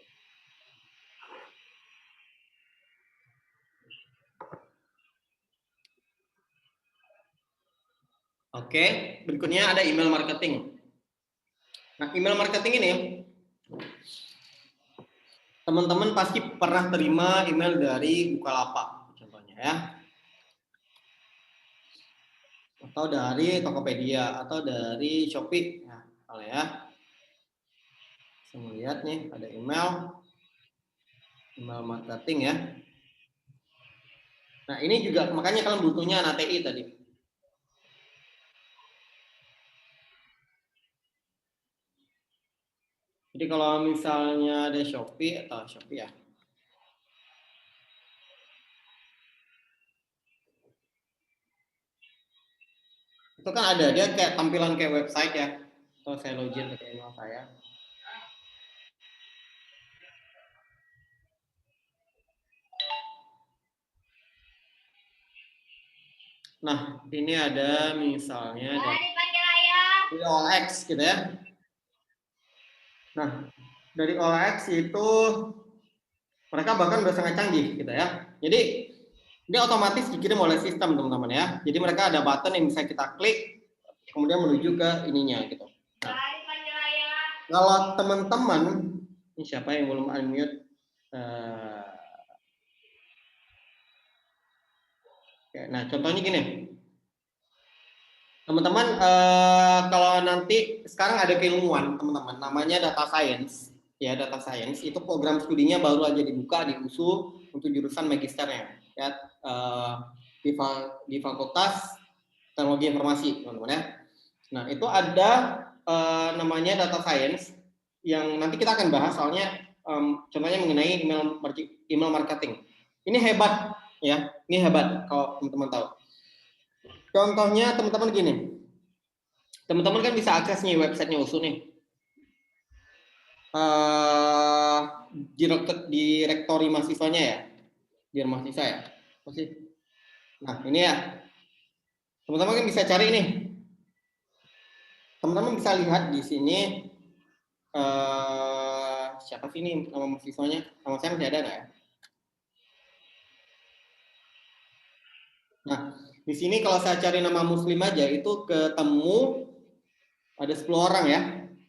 Oke, berikutnya ada email marketing. Nah, email marketing ini teman-teman pasti pernah terima email dari Bukalapak contohnya ya. Atau dari Tokopedia atau dari Shopee ya, kalau ya. Saya melihat nih ada email marketing ya. Nah, ini juga makanya kalian butuhnya ATI tadi. Jadi kalau misalnya ada Shopee atau Shopee ya. Itu kan ada dia kayak tampilan kayak website ya. Atau saya login pakai email saya. Nah, ini ada misalnya dari OLX gitu ya. Nah, dari OLX itu mereka bahkan udah sangat canggih gitu ya. Jadi dia otomatis dikirim oleh sistem teman-teman ya. Jadi mereka ada button yang bisa kita klik kemudian menuju ke ininya gitu. Nah, Kalau teman-teman, ini siapa yang belum unmute? Nah, contohnya gini, teman-teman, kalau nanti sekarang ada keilmuan, teman-teman, namanya data science, ya data science itu program studinya baru aja dibuka di USU untuk jurusan magisternya, ya di Fakultas Teknologi Informasi, teman-teman ya. Nah, itu ada namanya data science yang nanti kita akan bahas, soalnya contohnya mengenai email marketing. Ini hebat ya, ini hebat kalau teman-teman tahu. Contohnya teman-teman gini, teman-teman kan bisa akses nih websitenya USU nih. Direktori mahasiswanya ya, di mahasiswa ya. Nah ini ya, teman-teman kan bisa cari nih. Teman-teman bisa lihat di sini siapa sih ini nama mahasiswanya? Nama saya masih ada nggak ya? Nah, di sini kalau saya cari nama muslim aja itu ketemu ada 10 orang ya,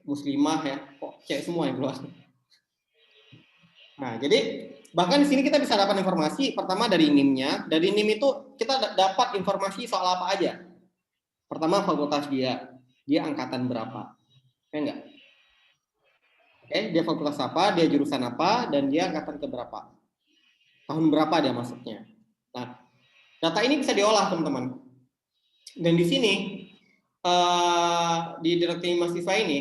muslimah ya, kok cewek semua yang keluar. Nah, jadi bahkan di sini kita bisa dapat informasi pertama dari NIM-nya. Dari NIM itu kita dapat informasi soal apa aja. Pertama fakultas dia angkatan berapa, ya enggak? Oke, dia fakultas apa, dia jurusan apa, dan dia angkatan keberapa, tahun berapa dia masuknya. Nah, data ini bisa diolah teman-teman. Dan di sini di direktur mahasiswa ini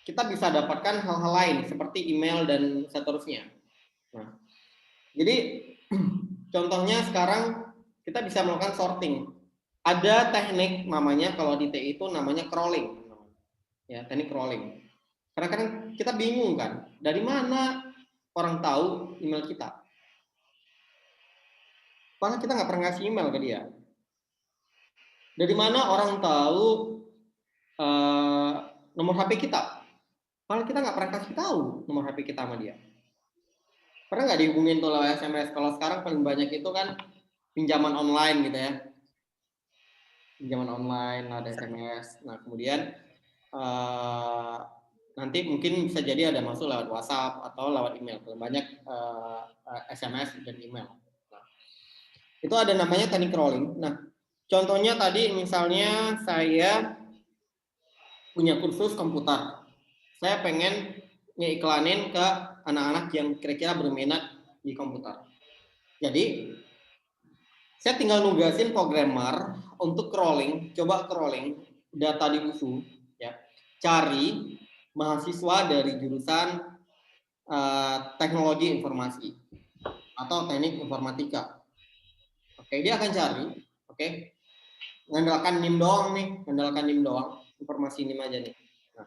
kita bisa dapatkan hal-hal lain seperti email dan seterusnya. Nah, jadi contohnya sekarang kita bisa melakukan sorting. Ada teknik namanya kalau di TI itu namanya crawling, ya teknik crawling. Karena kan kita bingung kan, dari mana orang tahu email kita? Padahal kita nggak pernah ngasih email ke dia. Dari mana orang tahu nomor HP kita? Padahal kita nggak pernah kasih tahu nomor HP kita sama dia. Pernah nggak dihubungin tuh lewat SMS? Kalau sekarang paling banyak itu kan pinjaman online gitu ya. Pinjaman online, ada SMS. Nah, kemudian nanti mungkin bisa jadi ada masuk lewat WhatsApp atau lewat email. Paling banyak SMS dan email. Nah, itu ada namanya teknik crawling. Nah, contohnya tadi misalnya saya punya kursus komputer. Saya pengen ngiklanin ke anak-anak yang kira-kira berminat di komputer. Jadi, saya tinggal nugasin programmer untuk crawling, coba crawling data di USU, ya, cari mahasiswa dari jurusan teknologi informasi atau teknik informatika. Oke, dia akan cari, oke, mengandalkan NIM doang nih, mengandalkan NIM doang, informasi NIM aja nih. Nah,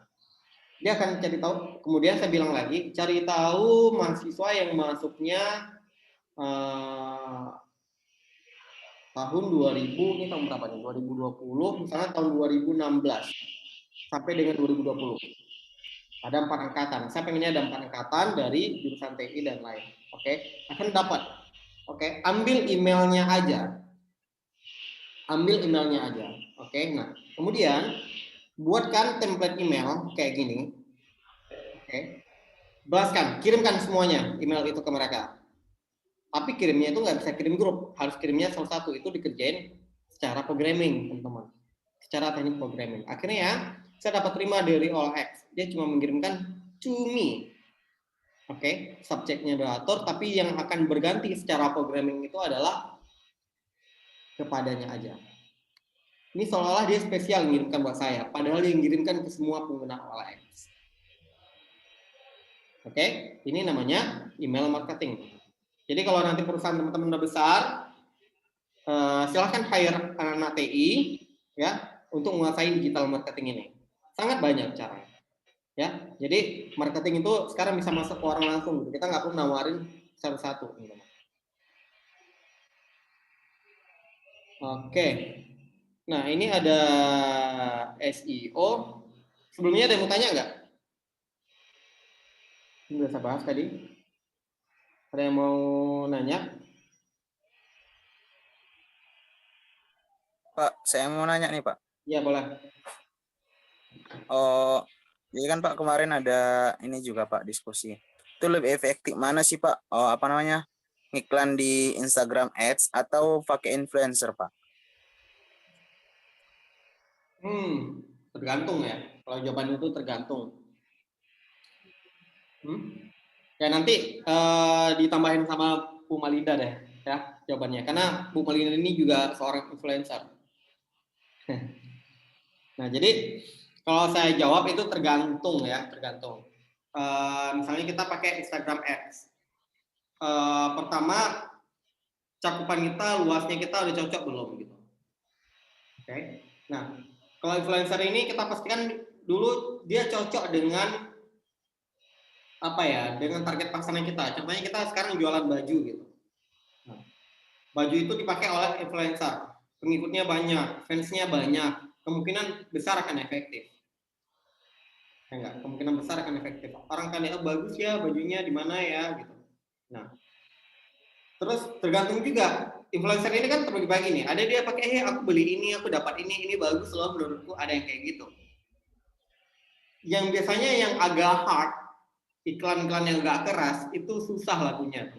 dia akan cari tahu. Kemudian saya bilang lagi, cari tahu mahasiswa yang masuknya tahun 2000, ini tahun berapa nih? 2020, misalnya tahun 2016 sampai dengan 2020. Ada 4 angkatan. Saya pengennya ada 4 angkatan dari jurusan TI dan lain. Oke, akan dapat. Oke, ambil emailnya aja. Ambil emailnya aja. Oke, nah kemudian buatkan template email kayak gini. Oke, balaskan, kirimkan semuanya email itu ke mereka. Tapi kirimnya itu nggak bisa kirim grup, harus kirimnya salah satu, itu dikerjain secara programming, teman-teman. Secara teknik programming. Akhirnya ya, saya dapat terima dari OLX. Dia cuma mengirimkan to me. Oke, subjeknya doatur, tapi yang akan berganti secara programming itu adalah kepadanya aja. Ini seolah-olah dia spesial mengirimkan buat saya, padahal dia mengirimkan ke semua pengguna OLX. Oke, ini namanya email marketing. Jadi kalau nanti perusahaan teman-teman udah besar, silahkan hire anak-anak TI ya untuk menguasai digital marketing ini. Sangat banyak caranya. Ya, jadi marketing itu sekarang bisa masuk ke orang langsung. Kita nggak perlu nawarin satu-satu. Oke. Nah, ini ada SEO. Sebelumnya ada yang mau tanya nggak? Ini udah saya bahas tadi. Ada yang mau nanya? Pak, saya mau nanya nih Pak. Iya, boleh. Jadi kan Pak kemarin ada ini juga Pak diskusi. Itu lebih efektif mana sih Pak? Oh, apa namanya? Iklan di Instagram Ads atau pakai influencer Pak? Tergantung ya. Kalau jawaban itu tergantung. Ya nanti ditambahin sama Bu Malinda deh ya jawabannya. Karena Bu Malinda ini juga seorang influencer. Nah jadi kalau saya jawab itu tergantung ya, tergantung. Misalnya kita pakai Instagram Ads. Pertama cakupan kita, luasnya kita udah cocok belum gitu. Oke. Nah kalau influencer ini kita pastikan dulu dia cocok dengan apa ya, dengan target pasaran kita. Contohnya kita sekarang jualan baju gitu. Nah, baju itu dipakai oleh influencer, pengikutnya banyak, fansnya banyak, kemungkinan besar akan efektif. Ya enggak? Kemungkinan besar akan efektif. Orang kan lihat, oh, bagus ya bajunya di mana ya gitu. Nah, terus tergantung juga influencer ini kan terbagi-bagi nih. Ada dia pakai, hey aku beli ini, aku dapat ini bagus loh menurutku. Ada yang kayak gitu. Yang biasanya yang agak hard, iklan-iklan yang agak keras itu susah lakunya.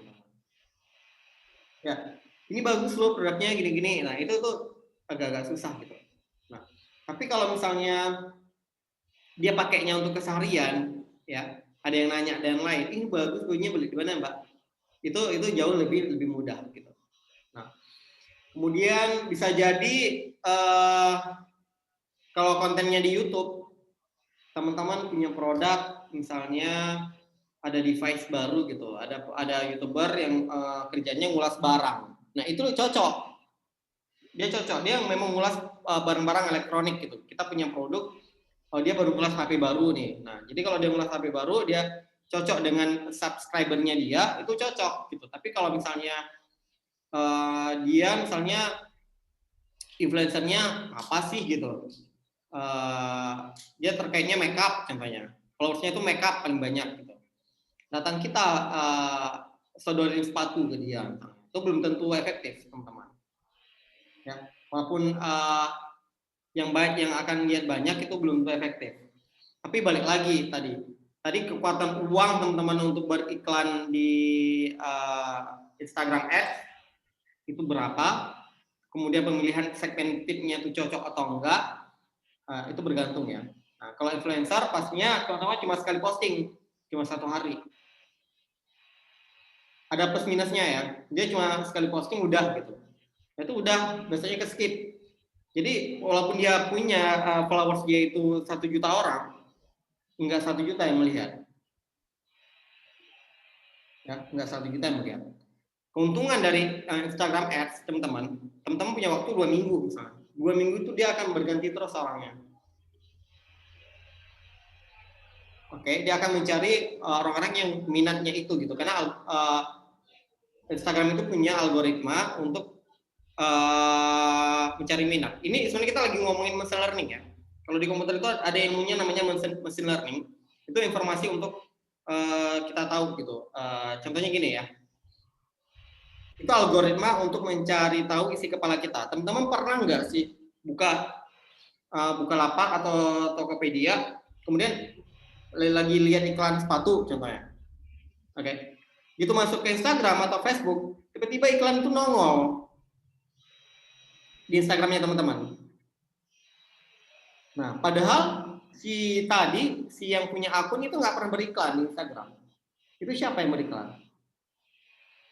Ya, ini bagus loh produknya gini-gini. Nah itu tuh agak-agak susah gitu. Nah, tapi kalau misalnya dia pakainya untuk keseharian, ya ada yang nanya dan lain, ini bagus bajunya beli di mana Mbak? Itu jauh lebih mudah gitu. Nah, kemudian bisa jadi kalau kontennya di YouTube, teman-teman punya produk, misalnya ada device baru gitu, ada YouTuber yang kerjanya ngulas barang. Nah itu cocok, dia memang ngulas barang-barang elektronik gitu. Kita punya produk, dia baru ngulas HP baru nih. Nah jadi kalau dia ngulas HP baru, dia cocok dengan subscribernya dia, itu cocok gitu. Tapi kalau misalnya dia misalnya influencernya apa sih gitu, dia terkaitnya makeup contohnya, followersnya itu makeup paling banyak gitu. Datang kita sodorin sepatu ke dia, itu belum tentu efektif teman-teman. Ya, walaupun yang akan lihat banyak itu belum tentu efektif. Tapi balik lagi tadi kekuatan uang teman-teman untuk beriklan di Instagram Ads itu berapa? Kemudian pemilihan segmentifnya itu cocok atau enggak, itu bergantung ya. Nah, kalau influencer pastinya teman-teman cuma sekali posting, cuma 1 hari. Ada plus minusnya ya, dia cuma sekali posting udah gitu, itu udah biasanya ke skip. Jadi walaupun dia punya followers dia itu 1 juta orang, enggak 1 juta yang melihat ya, enggak 1 juta yang melihat. Keuntungan dari Instagram Ads teman-teman punya waktu 2 minggu misalnya, 2 minggu itu dia akan berganti terus orangnya. Oke, dia akan mencari orang-orang yang minatnya itu gitu, karena Instagram itu punya algoritma untuk mencari minat. Ini sebenarnya kita lagi ngomongin machine learning ya. Kalau di komputer itu ada ilmunya namanya machine learning. Itu informasi untuk kita tahu gitu. Contohnya gini ya. Itu algoritma untuk mencari tahu isi kepala kita. Teman-teman pernah nggak sih buka Lapak atau Tokopedia, kemudian lagi lihat iklan sepatu contohnya. Oke. Gitu masuk ke Instagram atau Facebook, tiba-tiba iklan itu nongol di Instagramnya teman-teman. Nah, padahal si yang punya akun itu nggak pernah beriklan di Instagram. Itu siapa yang beriklan?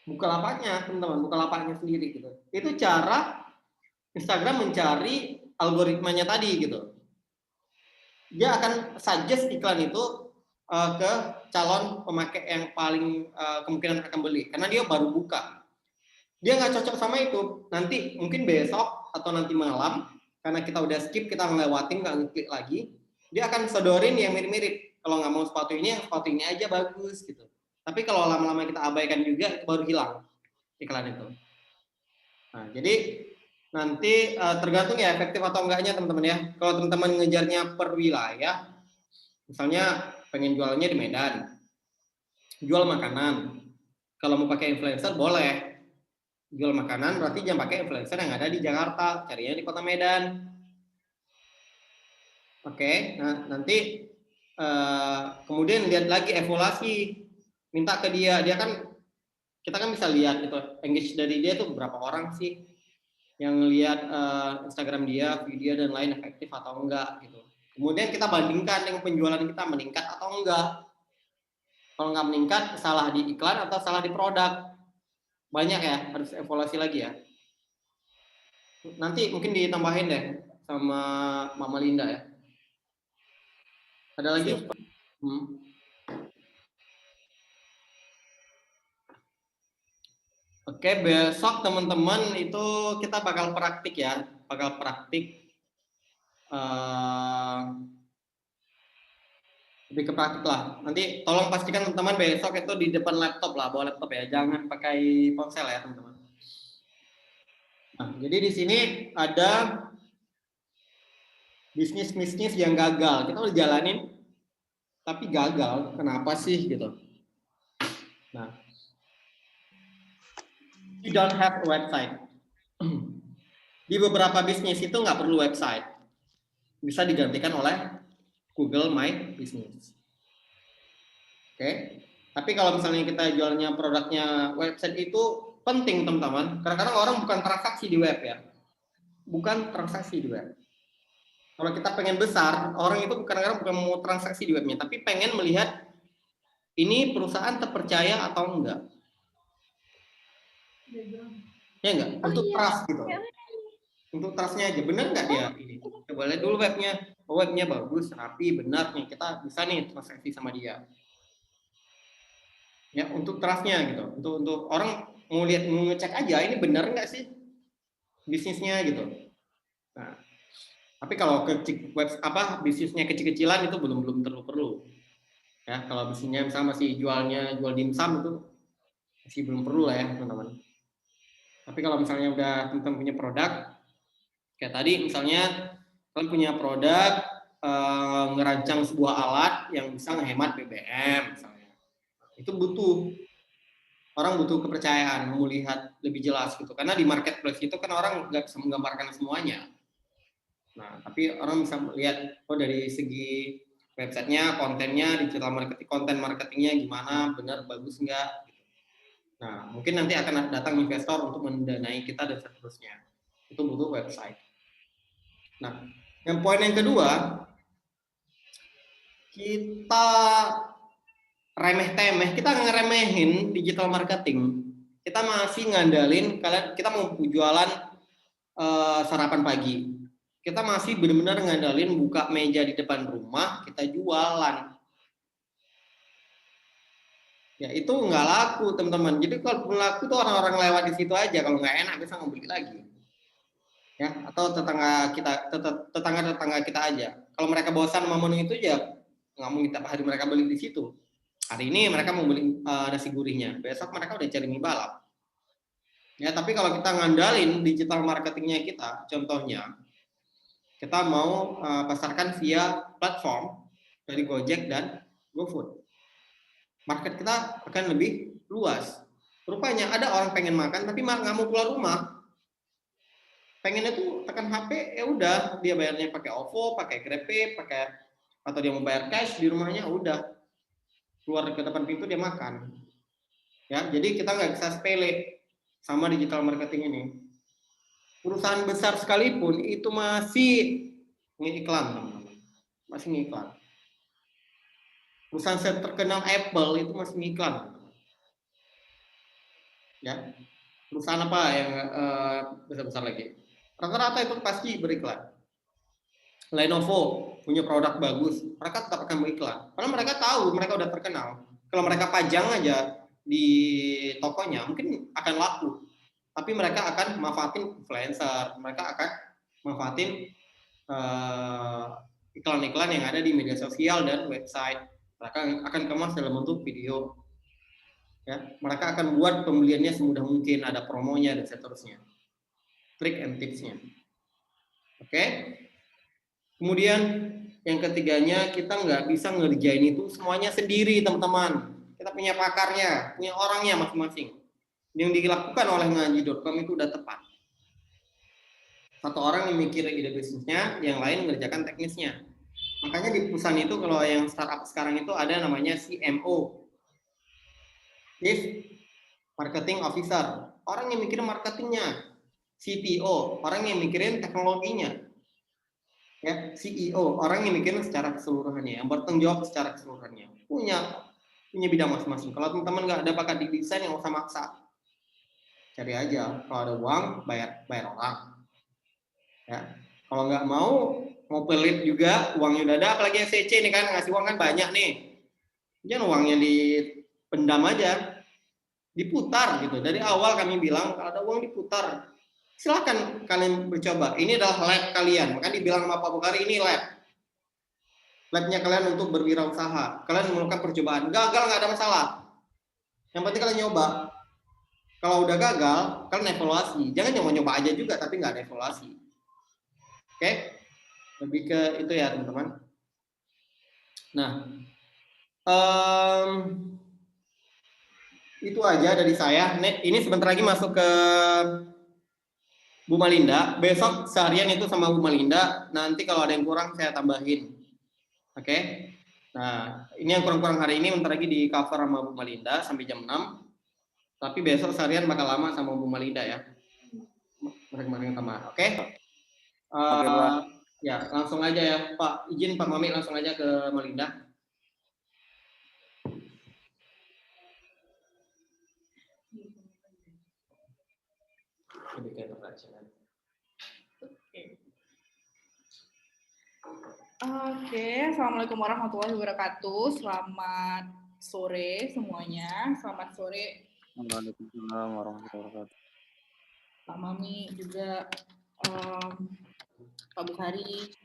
Bukalapaknya, teman-teman, Bukalapaknya sendiri gitu. Itu cara Instagram mencari algoritmanya tadi gitu. Dia akan suggest iklan itu ke calon pemakai yang paling kemungkinan akan beli, karena dia baru buka. Dia nggak cocok sama itu, nanti mungkin besok atau nanti malam, karena kita udah skip, kita ngelewatin, nggak ngeklik lagi, dia akan sodorin yang mirip-mirip. Kalau nggak mau sepatu ini, yang sepatu ini aja bagus gitu. Tapi kalau lama-lama kita abaikan juga, itu baru hilang iklan itu. Nah, jadi nanti tergantung ya efektif atau enggaknya teman-teman ya. Kalau teman-teman ngejarnya per wilayah, misalnya pengen jualnya di Medan, jual makanan. Kalau mau pakai influencer boleh. Jual makanan berarti jangan pakai influencer yang ada di Jakarta, carinya di Kota Medan. Oke, nah nanti kemudian lihat lagi evaluasi, minta ke dia kan kita kan bisa lihat itu engage dari dia tuh berapa orang sih yang lihat Instagram dia, video dan lain efektif atau enggak gitu. Kemudian kita bandingkan dengan penjualan kita meningkat atau enggak. Kalau nggak meningkat, salah di iklan atau salah di produk. Banyak ya, harus evaluasi lagi ya. Nanti mungkin ditambahin deh sama Mama Linda ya. Ada lagi? Oke, besok teman-teman itu kita bakal praktik ya, bakal praktik lebih ke praktik lah. Nanti tolong pastikan teman-teman besok itu di depan laptop lah, bawa laptop ya, jangan pakai ponsel ya teman-teman. Nah, jadi di sini ada bisnis yang gagal. Kita udah jalanin, tapi gagal. Kenapa sih gitu? Nah, you don't have a website. Di beberapa bisnis itu nggak perlu website, bisa digantikan oleh Google My Business. Oke, tapi kalau misalnya kita jualnya produknya website itu penting teman-teman. Kadang-kadang orang bukan transaksi di web ya, bukan transaksi di web. Kalau kita pengen besar, orang itu kadang-kadang bukan mau transaksi di webnya, tapi pengen melihat ini perusahaan terpercaya atau enggak. Ya enggak? Untuk trust gitu. Untuk trustnya aja, benar nggak dia ini? Coba lihat dulu webnya. Oh, webnya bagus, rapi, benar nih. Kita bisa nih transaksi sama dia. Ya, untuk trustnya gitu. Untuk orang mau lihat, mau ngecek aja ini benar nggak sih bisnisnya gitu. Nah, tapi kalau bisnisnya kecil-kecilan itu belum perlu. Ya, kalau bisnisnya misalnya masih jual dimsum itu masih belum perlu lah ya teman-teman. Tapi kalau misalnya udah teman-teman punya produk, kayak tadi misalnya kalian punya produk ngerancang sebuah alat yang bisa menghemat BBM misalnya, itu orang butuh kepercayaan, mau lihat lebih jelas gitu. Karena di marketplace itu kan orang nggak bisa menggambarkan semuanya. Nah, tapi orang bisa melihat dari segi websitenya, kontennya, digital marketing, konten marketingnya gimana, benar, bagus nggak. Gitu. Nah, mungkin nanti akan datang investor untuk mendanai kita dan seterusnya. Itu butuh website. Nah, yang poin yang kedua, kita remeh-temeh, kita ngeremehin digital marketing. Kita masih ngandalin, kita mau jualan sarapan pagi. Kita masih benar-benar ngandalin buka meja di depan rumah, kita jualan. Ya, itu nggak laku, teman-teman. Jadi kalau laku tuh orang-orang lewat di situ aja, kalau nggak enak bisa ngebeli lagi. Ya, atau tetangga kita aja. Kalau mereka bosan sama menu itu ya nggak mungkin tiap hari mereka beli di situ. Hari ini mereka mau beli nasi gurihnya, besok mereka udah cari mie balap. Ya, tapi kalau kita ngandalin digital marketingnya kita, contohnya kita mau pasarkan via platform dari Gojek dan GoFood. Market kita akan lebih luas. Rupanya ada orang pengen makan tapi nggak mau keluar rumah. Pengennya tuh tekan HP, ya udah dia bayarnya pakai OVO, pakai GrabPay, atau dia mau bayar cash di rumahnya, udah keluar ke depan pintu dia makan. Ya, jadi kita nggak bisa sepele sama digital marketing ini. Perusahaan besar sekalipun itu masih ngiklan, teman-teman. Masih ngiklan. Perusahaan terkenal Apple itu masih ngiklan. Ya, perusahaan apa yang besar-besar lagi? Rata-rata itu pasti beriklan. Lenovo punya produk bagus, mereka tetap akan beriklan. Karena mereka tahu, mereka udah terkenal. Kalau mereka pajang aja di tokonya, mungkin akan laku. Tapi mereka akan manfaatin influencer, mereka akan manfaatin iklan-iklan yang ada di media sosial dan website. Mereka akan kemas dalam bentuk video. Ya, mereka akan buat pembeliannya semudah mungkin, ada promonya dan seterusnya. Trik and tipsnya. Oke. Kemudian yang ketiganya, kita nggak bisa ngerjain itu semuanya sendiri, teman-teman. Kita punya pakarnya, punya orangnya masing-masing. Yang dilakukan oleh ngaji.com itu udah tepat. Satu orang yang mikir ide bisnisnya, yang lain mengerjakan teknisnya. Makanya di perusahaan itu kalau yang startup sekarang itu ada namanya CMO, Chief Marketing Officer, orang yang mikirin marketingnya. CTO, orang yang mikirin teknologinya. Ya, CEO, orang yang mikirin secara keseluruhannya, yang bertanggung jawab secara keseluruhannya. Punya bidang masing-masing. Kalau teman-teman nggak ada bakat di desain, yang usah maksa. Cari aja. Kalau ada uang, bayar orang. Ya. Kalau nggak mau pelit juga, uangnya udah ada, apalagi SCC nih kan, ngasih uang kan banyak nih. Jangan uangnya dipendam aja, diputar gitu. Dari awal kami bilang, kalau ada uang diputar. Silakan kalian mencoba. Ini adalah lab kalian. Makanya dibilang sama Pak Bukhari, ini lab. Labnya kalian untuk berwirausaha. Kalian melakukan percobaan. Gagal nggak ada masalah. Yang penting kalian nyoba. Kalau udah gagal, kalian evaluasi. Jangan nyoba-nyoba aja juga, tapi nggak ada evaluasi. Oke? Lebih ke itu ya, teman-teman. Nah, itu aja dari saya. Ini sebentar lagi masuk ke Bu Malinda. Besok seharian itu sama Bu Malinda. Nanti kalau ada yang kurang, saya tambahin. Oke? Nah, ini yang kurang-kurang hari ini bentar lagi di cover sama Bu Malinda sampai jam 6. Tapi besok seharian bakal lama sama Bu Malinda ya. Kemarin sama. Oke? Oke, Pak. Ya, langsung aja ya, Pak. Izin Pak Mami langsung aja ke Malinda. Oke, Assalamualaikum warahmatullahi wabarakatuh. Selamat sore semuanya. Selamat sore Waalaikumsalam warahmatullahi wabarakatuh. Pak Mami juga, Pak Bukhari,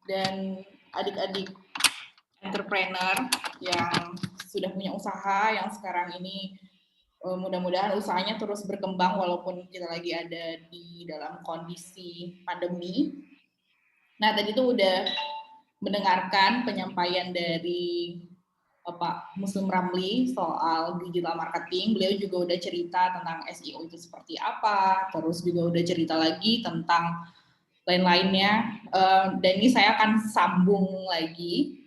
dan adik-adik entrepreneur yang sudah punya usaha, yang sekarang ini mudah-mudahan usahanya terus berkembang walaupun kita lagi ada di dalam kondisi pandemi. Nah, tadi itu udah mendengarkan penyampaian dari Pak Muslim Ramli soal digital marketing. Beliau juga udah cerita tentang SEO itu seperti apa, terus juga udah cerita lagi tentang lain-lainnya. Dan ini saya akan sambung lagi.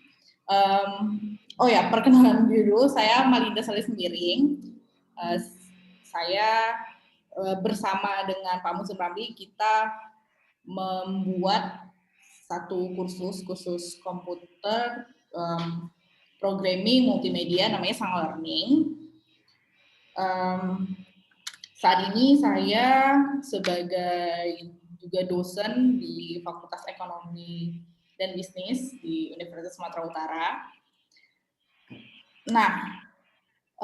Oh ya, perkenalan dulu, saya Malinda Salis Miring. Saya bersama dengan Pak Muslim Ramli, kita membuat satu kursus komputer, programming multimedia namanya Sang Learning. Saat ini saya sebagai juga dosen di Fakultas Ekonomi dan Bisnis di Universitas Sumatera Utara. Nah,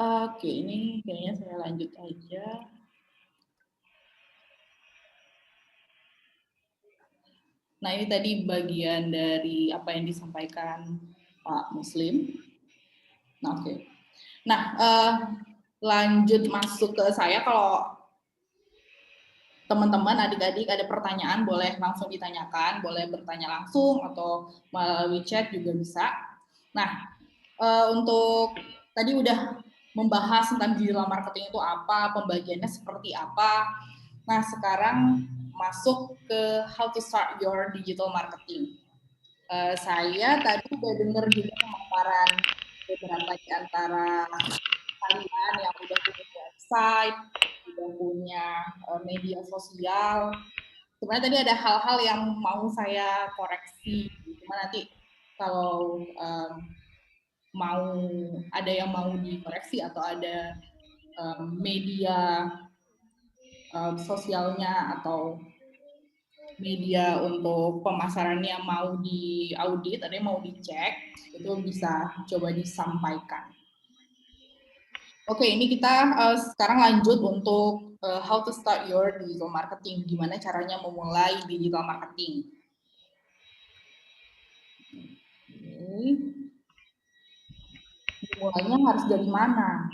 oke, ini kayaknya saya lanjut aja. Nah, ini tadi bagian dari apa yang disampaikan Pak Muslim. Nah, oke. Nah, lanjut masuk ke saya. Kalau teman-teman, adik-adik ada pertanyaan, boleh langsung ditanyakan, boleh bertanya langsung atau melalui chat juga bisa. Nah, untuk tadi udah membahas tentang digital marketing itu apa, pembagiannya seperti apa. Nah, sekarang masuk ke how to start your digital marketing. Saya tadi udah dengar juga pemaparan beberapa di antara kalian yang udah punya website, udah punya media sosial. Sebenarnya tadi ada hal-hal yang mau saya koreksi. Cuma nanti kalau mau ada yang mau dikoreksi atau ada media sosialnya atau media untuk pemasarannya mau diaudit, ada yang mau dicek, itu bisa coba disampaikan. Oke, ini kita sekarang lanjut untuk how to start your digital marketing. Gimana caranya memulai digital marketing. Mulainya harus dari mana?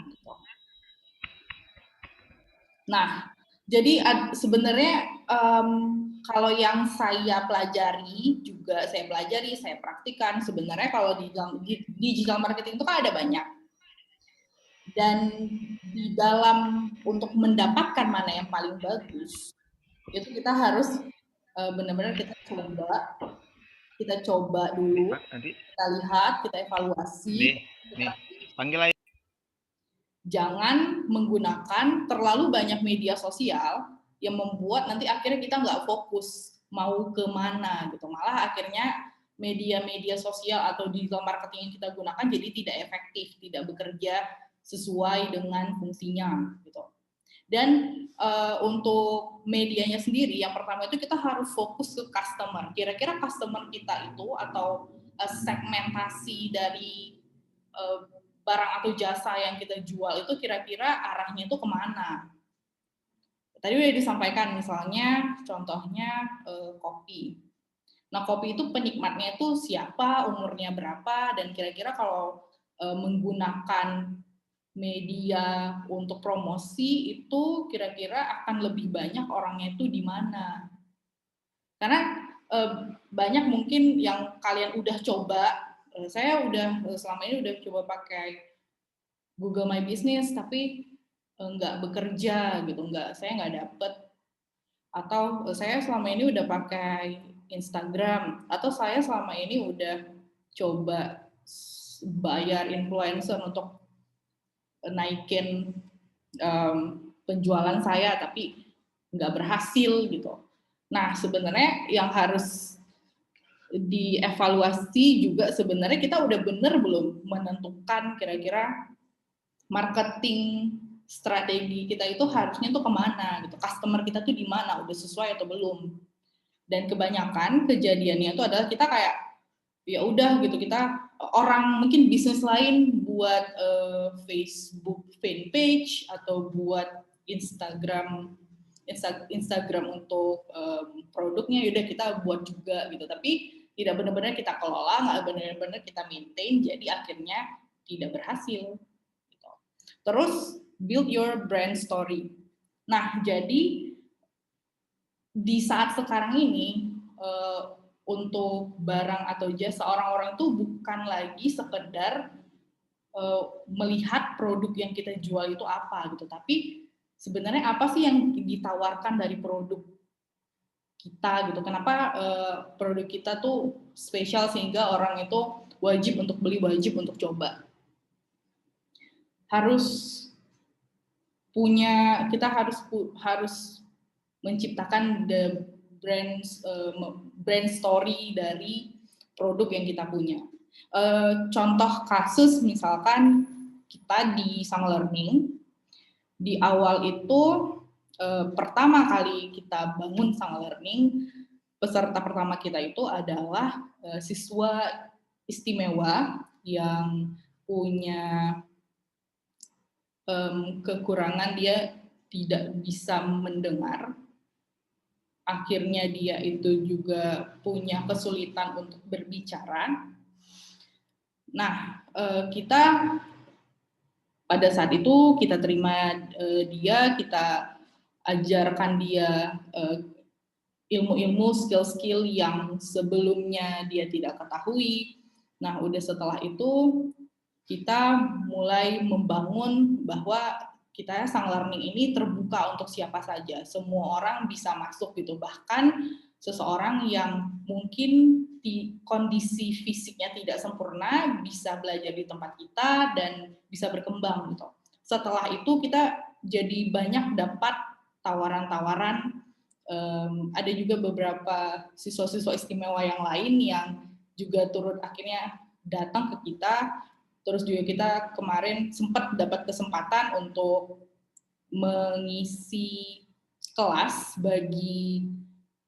Nah, jadi sebenarnya kalau yang saya pelajari juga saya praktikan, sebenarnya kalau di digital marketing itu kan ada banyak. Dan di dalam untuk mendapatkan mana yang paling bagus, itu kita harus benar-benar kita coba kita coba dulu, Nanti kita lihat, kita evaluasi. nih panggil aja. Jangan menggunakan terlalu banyak media sosial yang membuat nanti akhirnya kita nggak fokus mau kemana gitu. Malah akhirnya media-media sosial atau digital marketing yang kita gunakan jadi tidak efektif, tidak bekerja sesuai dengan fungsinya gitu. Dan untuk medianya sendiri, yang pertama itu kita harus fokus ke customer. Kira-kira customer kita itu atau segmentasi dari barang atau jasa yang kita jual itu kira-kira arahnya itu kemana? Tadi udah disampaikan misalnya contohnya kopi. Nah kopi itu penikmatnya itu siapa, umurnya berapa, dan kira-kira kalau menggunakan media untuk promosi itu kira-kira akan lebih banyak orangnya itu di mana? Karena banyak mungkin yang kalian udah coba. Saya udah selama ini udah coba pakai Google My Business tapi nggak bekerja gitu, saya nggak dapet. Atau saya selama ini udah pakai Instagram, atau saya selama ini udah coba bayar influencer untuk naikin penjualan saya tapi nggak berhasil gitu. Nah sebenarnya yang harus dievaluasi juga sebenarnya kita udah bener belum menentukan kira-kira marketing strategi kita itu harusnya tuh kemana gitu, customer kita tuh di mana, udah sesuai atau belum. Dan kebanyakan kejadiannya itu adalah kita kayak ya udah gitu, kita orang mungkin bisnis lain buat Facebook fanpage atau buat Instagram untuk produknya, yaudah kita buat juga gitu, tapi tidak benar-benar kita kelola, nggak benar-benar kita maintain, jadi akhirnya tidak berhasil. Gitu. Terus build your brand story. Nah, jadi di saat sekarang ini untuk barang atau jasa orang-orang itu bukan lagi sekedar melihat produk yang kita jual itu apa gitu, tapi sebenarnya apa sih yang ditawarkan dari produk kita gitu. Kenapa produk kita tuh spesial sehingga orang itu wajib untuk beli, wajib untuk coba. Kita harus menciptakan the brand story dari produk yang kita punya. Contoh kasus misalkan kita di Sang Learning, di awal itu pertama kali kita bangun Sang Learning, peserta pertama kita itu adalah siswa istimewa yang punya kekurangan, dia tidak bisa mendengar. Akhirnya dia itu juga punya kesulitan untuk berbicara. Nah, kita pada saat itu kita terima dia, kita ajarkan dia ilmu-ilmu, skill-skill yang sebelumnya dia tidak ketahui. Nah, udah setelah itu kita mulai membangun bahwa kita Sang Learning ini terbuka untuk siapa saja, semua orang bisa masuk gitu, bahkan seseorang yang mungkin di kondisi fisiknya tidak sempurna bisa belajar di tempat kita dan bisa berkembang gitu. Setelah itu kita jadi banyak dapat tawaran-tawaran, ada juga beberapa siswa-siswa istimewa yang lain yang juga turut akhirnya datang ke kita. Terus juga kita kemarin sempat dapat kesempatan untuk mengisi kelas bagi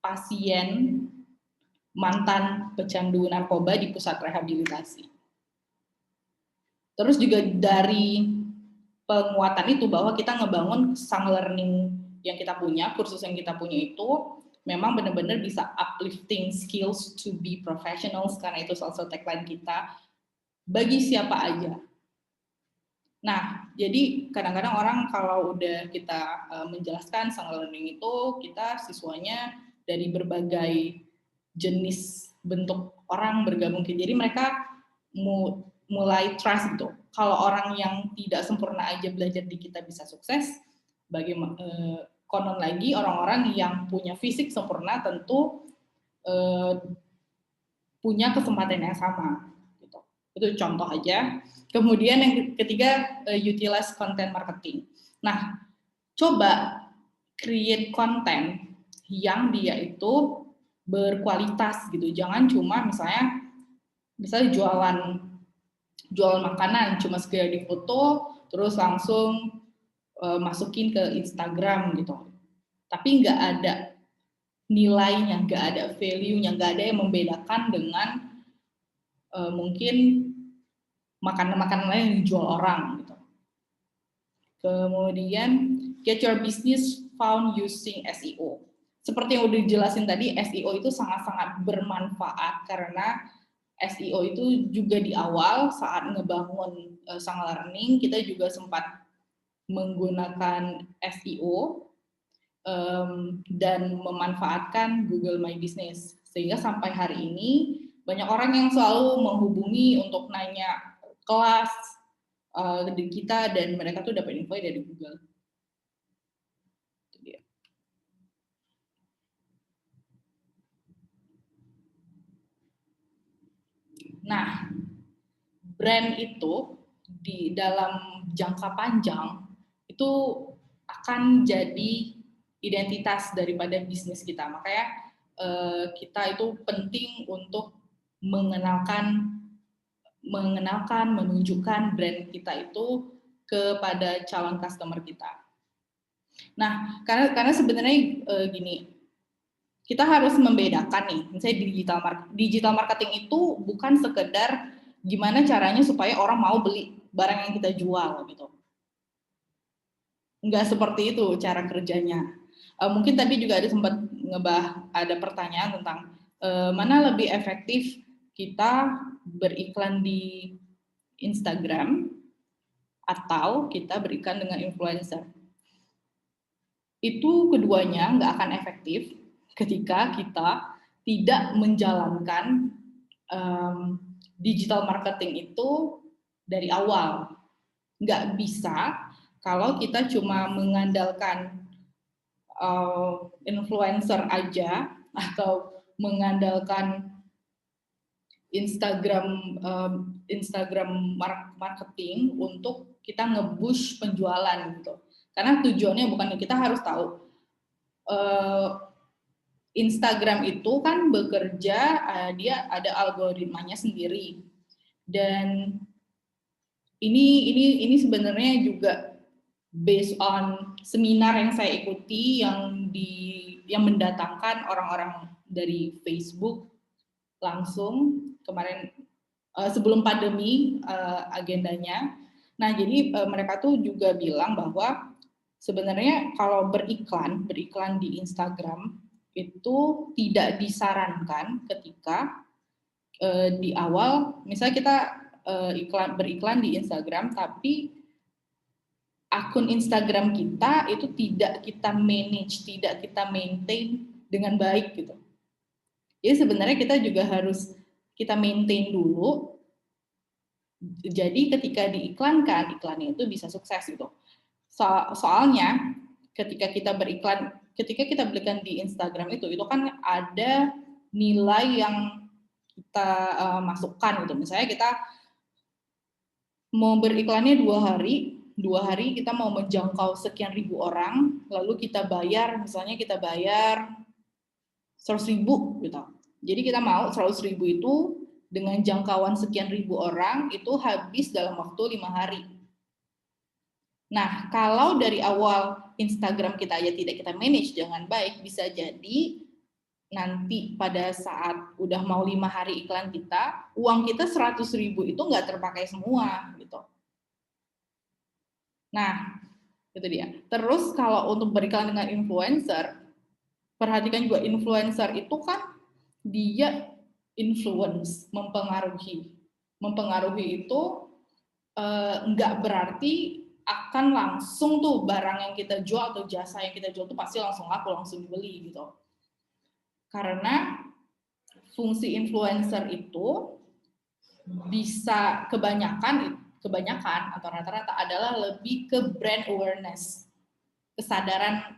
pasien mantan pecandu narkoba di pusat rehabilitasi. Terus juga dari penguatan itu bahwa kita ngebangun Sang Learning yang kita punya, kursus yang kita punya itu memang benar-benar bisa uplifting skills to be professionals, karena itu salah satu tagline kita, bagi siapa aja. Nah, jadi kadang-kadang orang kalau udah kita menjelaskan Sang Learning itu, kita siswanya dari berbagai jenis bentuk orang bergabung. Jadi mereka mulai trust gitu. Kalau orang yang tidak sempurna aja belajar di kita bisa sukses, bagaimana konon lagi orang-orang yang punya fisik sempurna tentu punya kesempatan yang sama. Gitu. Itu contoh aja. Kemudian yang ketiga, utilize content marketing. Nah, coba create konten yang dia itu berkualitas gitu. Jangan cuma misalnya jualan makanan, cuma sekedar difoto, terus langsung masukin ke Instagram gitu. Tapi nggak ada nilainya, nggak ada value-nya, nggak ada yang membedakan dengan mungkin makanan-makanan lain yang dijual orang gitu. Kemudian get your business found using SEO. Seperti yang udah dijelasin tadi, SEO itu sangat-sangat bermanfaat karena SEO itu juga di awal saat ngebangun Sang Learning kita juga sempat menggunakan SEO dan memanfaatkan Google My Business sehingga sampai hari ini banyak orang yang selalu menghubungi untuk nanya kelas di kita dan mereka tuh dapat info dari Google. Itu dia. Nah, brand itu di dalam jangka panjang itu akan jadi identitas daripada bisnis kita. Makanya kita itu penting untuk mengenalkan, menunjukkan brand kita itu kepada calon customer kita. Nah, karena sebenarnya gini, kita harus membedakan nih, misalnya digital marketing itu bukan sekedar gimana caranya supaya orang mau beli barang yang kita jual gitu. Enggak seperti itu cara kerjanya. Mungkin tadi juga ada sempat ada pertanyaan tentang mana lebih efektif kita beriklan di Instagram atau kita beriklan dengan influencer. Itu keduanya nggak akan efektif ketika kita tidak menjalankan digital marketing itu dari awal. Nggak bisa kalau kita cuma mengandalkan influencer aja atau mengandalkan Instagram marketing untuk kita nge-push penjualan gitu. Karena tujuannya bukan, kita harus tahu Instagram itu kan bekerja, dia ada algoritmanya sendiri, dan ini sebenarnya juga based on seminar yang saya ikuti yang mendatangkan orang-orang dari Facebook langsung kemarin sebelum pandemi agendanya. Nah, jadi mereka tuh juga bilang bahwa sebenarnya kalau beriklan di Instagram itu tidak disarankan ketika di awal, misalnya kita beriklan di Instagram, tapi akun Instagram kita itu tidak kita manage, tidak kita maintain dengan baik gitu. Jadi sebenarnya kita juga harus kita maintain dulu. Jadi ketika diiklankan, iklannya itu bisa sukses gitu. Soalnya ketika kita berikan di Instagram itu kan ada nilai yang kita masukkan gitu. Misalnya kita mau beriklannya 2 hari kita mau menjangkau sekian ribu orang, lalu kita bayar 100.000 gitu. Jadi kita mau 100.000 itu dengan jangkauan sekian ribu orang itu habis dalam waktu 5 hari. Nah, kalau dari awal Instagram kita aja tidak kita manage dengan baik, bisa jadi nanti pada saat udah mau 5 hari iklan kita, uang kita 100.000 itu nggak terpakai semua gitu. Nah, itu dia. Terus kalau untuk beriklan dengan influencer, perhatikan juga influencer itu kan dia influence, mempengaruhi. Mempengaruhi itu nggak berarti akan langsung tuh barang yang kita jual atau jasa yang kita jual tuh pasti langsung laku, langsung dibeli gitu. Karena fungsi influencer itu bisa kebanyakan atau rata-rata adalah lebih ke brand awareness, kesadaran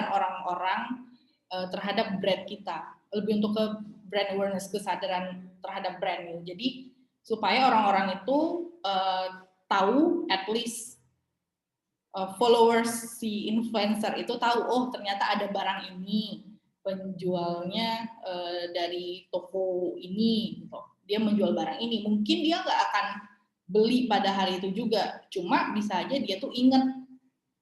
orang-orang terhadap brand kita, lebih untuk ke brand awareness, kesadaran terhadap brand gitu. Jadi supaya orang-orang itu tahu, at least followers si influencer itu tahu, oh ternyata ada barang ini, penjualnya dari toko ini, gitu. Dia menjual barang ini. Mungkin dia nggak akan beli pada hari itu juga, cuma bisa aja dia tuh inget,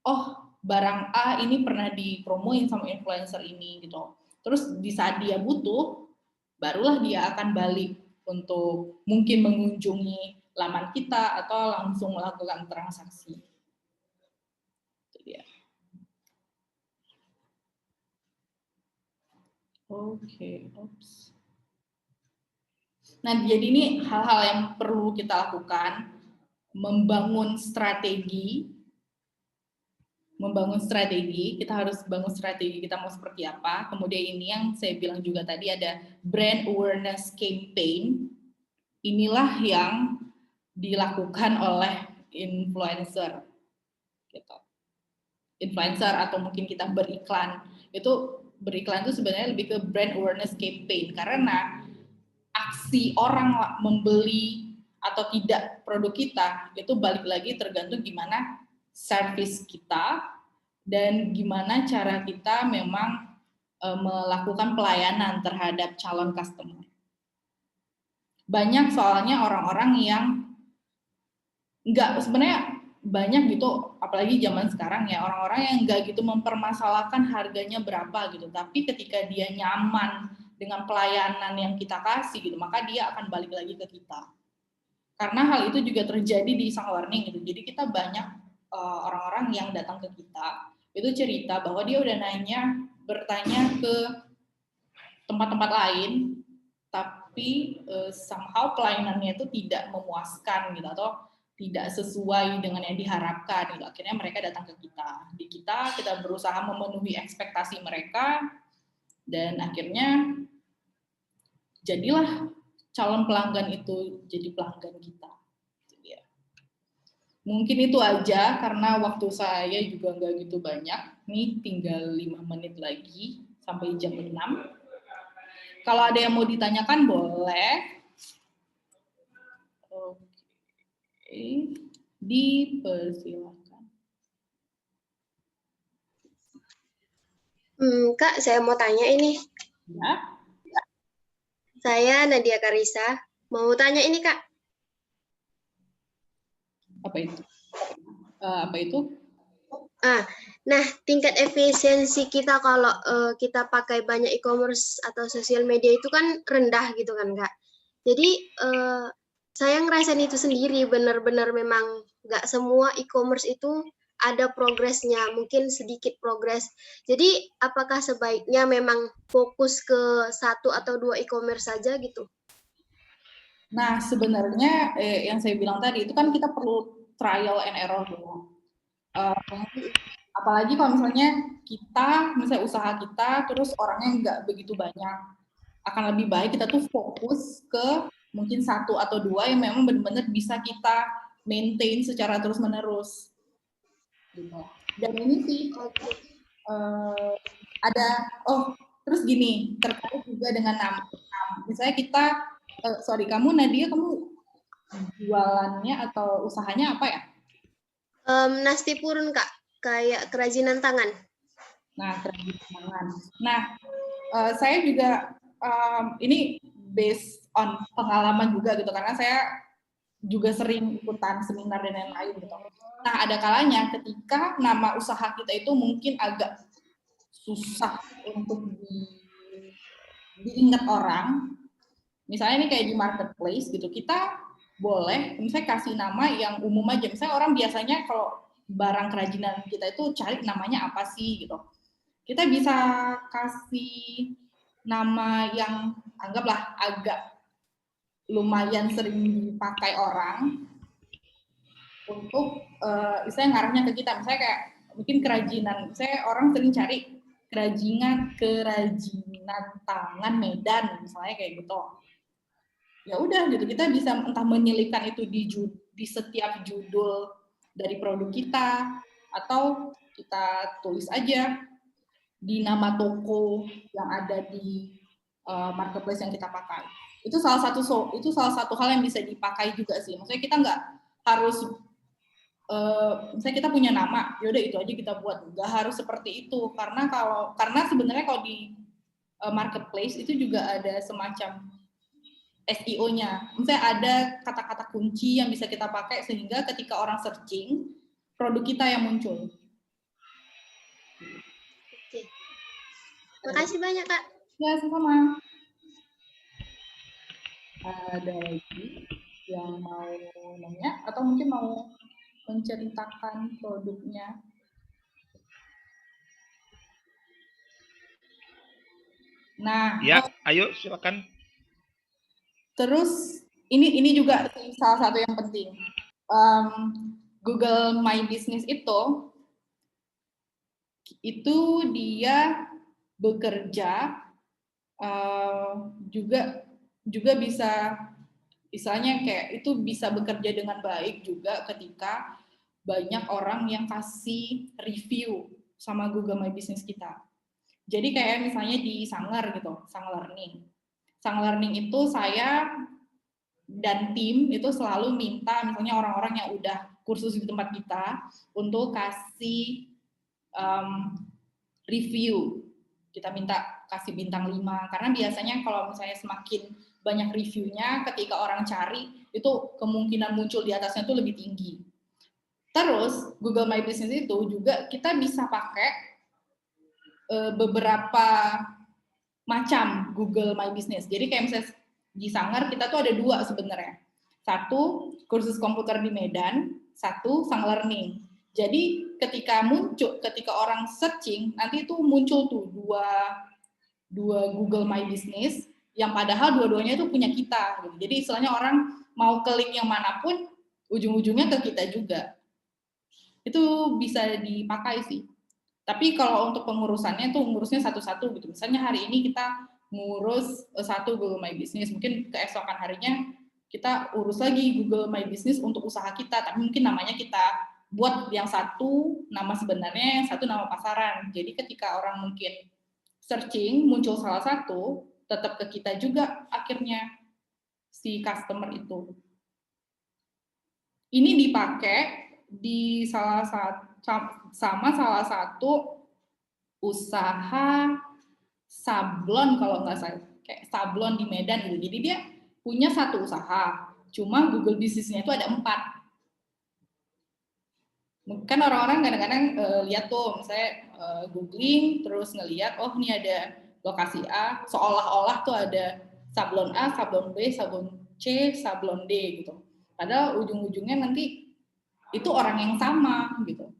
oh barang A ini pernah dipromoin sama influencer ini gitu. Terus di saat dia butuh, barulah dia akan balik untuk mungkin mengunjungi laman kita atau langsung melakukan transaksi. Oke, oops. Nah, jadi ini hal-hal yang perlu kita lakukan, membangun strategi, kita harus bangun strategi kita mau seperti apa. Kemudian ini yang saya bilang juga tadi ada brand awareness campaign. Inilah yang dilakukan oleh influencer, gitu. Influencer atau mungkin kita beriklan. Beriklan itu sebenarnya lebih ke brand awareness campaign, karena aksi orang membeli atau tidak produk kita itu balik lagi tergantung gimana service kita dan gimana cara kita memang melakukan pelayanan terhadap calon customer. Banyak soalnya orang-orang yang sebenarnya banyak gitu, apalagi zaman sekarang ya, orang-orang yang nggak gitu mempermasalahkan harganya berapa gitu, tapi ketika dia nyaman dengan pelayanan yang kita kasih gitu, maka dia akan balik lagi ke kita. Karena hal itu juga terjadi di Sang Warning gitu. Jadi kita banyak orang-orang yang datang ke kita itu cerita bahwa dia udah bertanya ke tempat-tempat lain, tapi somehow pelayanannya itu tidak memuaskan gitu, atau tidak sesuai dengan yang diharapkan gitu. Akhirnya mereka datang ke kita. Di kita berusaha memenuhi ekspektasi mereka, dan akhirnya jadilah calon pelanggan itu jadi pelanggan kita. Mungkin itu aja karena waktu saya juga nggak gitu banyak. Nih tinggal 5 menit lagi sampai jam 6. Kalau ada yang mau ditanyakan boleh. Oke. Dipersilakan. Kak, saya mau tanya ini. Ya. Saya Nadia Karisa. Mau tanya ini, Kak. Apa itu? Nah, tingkat efisiensi kita kalau kita pakai banyak e-commerce atau sosial media itu kan rendah gitu kan, Kak. Jadi saya ngerasain itu sendiri, benar-benar memang nggak semua e-commerce itu ada progresnya, mungkin sedikit progres. Jadi apakah sebaiknya memang fokus ke 1 atau 2 e-commerce saja gitu? Nah, sebenarnya yang saya bilang tadi itu kan kita perlu trial and error dulu. Apalagi kalau misalnya usaha kita terus orangnya nggak begitu banyak, akan lebih baik kita tuh fokus ke mungkin 1 atau 2 yang memang benar-benar bisa kita maintain secara terus-menerus. Gitu. Dan ini sih terus gini, terkait juga dengan nama. Misalnya kita, kamu Nadia, kamu jualannya atau usahanya apa ya? Nasti purun, Kak, kayak kerajinan tangan. Nah, kerajinan tangan. Nah, saya juga ini based on pengalaman juga gitu, karena saya juga sering ikutan seminar dan lain-lain gitu. Nah, ada kalanya ketika nama usaha kita itu mungkin agak susah untuk diingat orang. Misalnya ini kayak di marketplace gitu, kita boleh misalnya kasih nama yang umum aja. Misalnya orang biasanya kalau barang kerajinan kita itu cari namanya apa sih gitu. Kita bisa kasih nama yang anggaplah agak lumayan sering dipakai orang untuk misalnya ngarahnya ke kita. Misalnya kayak mungkin kerajinan, misalnya orang sering cari kerajinan tangan Medan misalnya kayak gitu. Ya udah gitu, kita bisa entah menyelipkan itu di setiap judul dari produk kita, atau kita tulis aja di nama toko yang ada di marketplace yang kita pakai. Itu salah satu hal yang bisa dipakai juga sih. Maksudnya kita nggak harus misalnya kita punya nama, yaudah itu aja kita buat. Nggak harus seperti itu, karena sebenarnya kalau di marketplace itu juga ada semacam SEO-nya. Misalnya ada kata-kata kunci yang bisa kita pakai sehingga ketika orang searching, produk kita yang muncul. Oke. Makasih banyak, Kak. Ya, sama-sama. Ada lagi yang mau nanya atau mungkin mau menceritakan produknya? Nah, Ya, ayo silakan. terus ini juga salah satu yang penting. Google My Business itu dia bekerja juga bisa, misalnya kayak itu bisa bekerja dengan baik juga ketika banyak orang yang kasih review sama Google My Business kita. Jadi kayak misalnya di Sanger gitu, Sang Learning. Sang Learning itu saya dan tim itu selalu minta misalnya orang-orang yang udah kursus di tempat kita untuk kasih review. Kita minta kasih bintang 5 karena biasanya kalau misalnya semakin banyak reviewnya, ketika orang cari itu kemungkinan muncul di atasnya itu lebih tinggi. Terus Google My Business itu juga kita bisa pakai beberapa macam Google My Business. Jadi kayak misalnya di Sanger kita tuh ada 2 sebenarnya. 1 kursus komputer di Medan, 1 Sang Learning. Jadi ketika orang searching, nanti itu muncul tuh dua Google My Business yang padahal dua-duanya itu punya kita. Gitu. Jadi istilahnya orang mau klik yang manapun, ujung-ujungnya ke kita juga. Itu bisa dipakai sih. Tapi kalau untuk pengurusannya tuh ngurusnya satu-satu gitu. Misalnya hari ini kita ngurus 1 Google My Business, mungkin keesokan harinya kita urus lagi Google My Business untuk usaha kita, tapi mungkin namanya kita buat yang satu nama sebenarnya, yang satu nama pasaran. Jadi ketika orang mungkin searching muncul salah satu, tetap ke kita juga akhirnya si customer itu. Ini dipakai di salah satu usaha sablon kalau nggak salah, kayak sablon di Medan gitu. Jadi dia punya 1 usaha, cuma Google Business-nya itu ada 4. Kan orang-orang kadang-kadang lihat tuh, misalnya googling, terus ngelihat, oh ini ada lokasi A, seolah-olah tuh ada sablon A, sablon B, sablon C, sablon D gitu. Padahal ujung-ujungnya nanti itu orang yang sama gitu.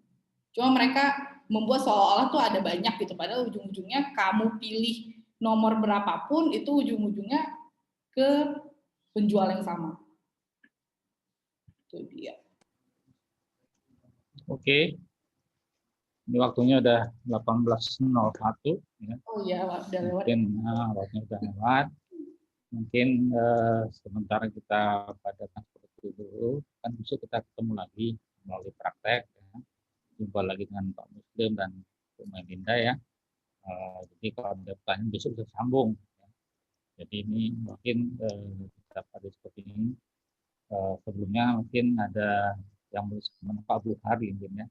Cuma mereka membuat seolah-olah tuh ada banyak gitu, padahal ujung-ujungnya kamu pilih nomor berapapun itu ujung-ujungnya ke penjual yang sama. Itu dia. Oke. Ini waktunya udah 18.01 ya. Oh iya, udah lewat. Mungkin waktunya udah lewat. Mungkin sementara kita padakan seperti dulu, kan besok kita ketemu lagi melalui praktek ya. Jumpa lagi dengan Pak Muslim dan Bu Melinda ya. Jadi kalau ada pertanyaan besok bisa sambung ya. Jadi ini mungkin kita pada seperti ini. Sebelumnya mungkin ada yang bersama Pak Buhari mungkin ya,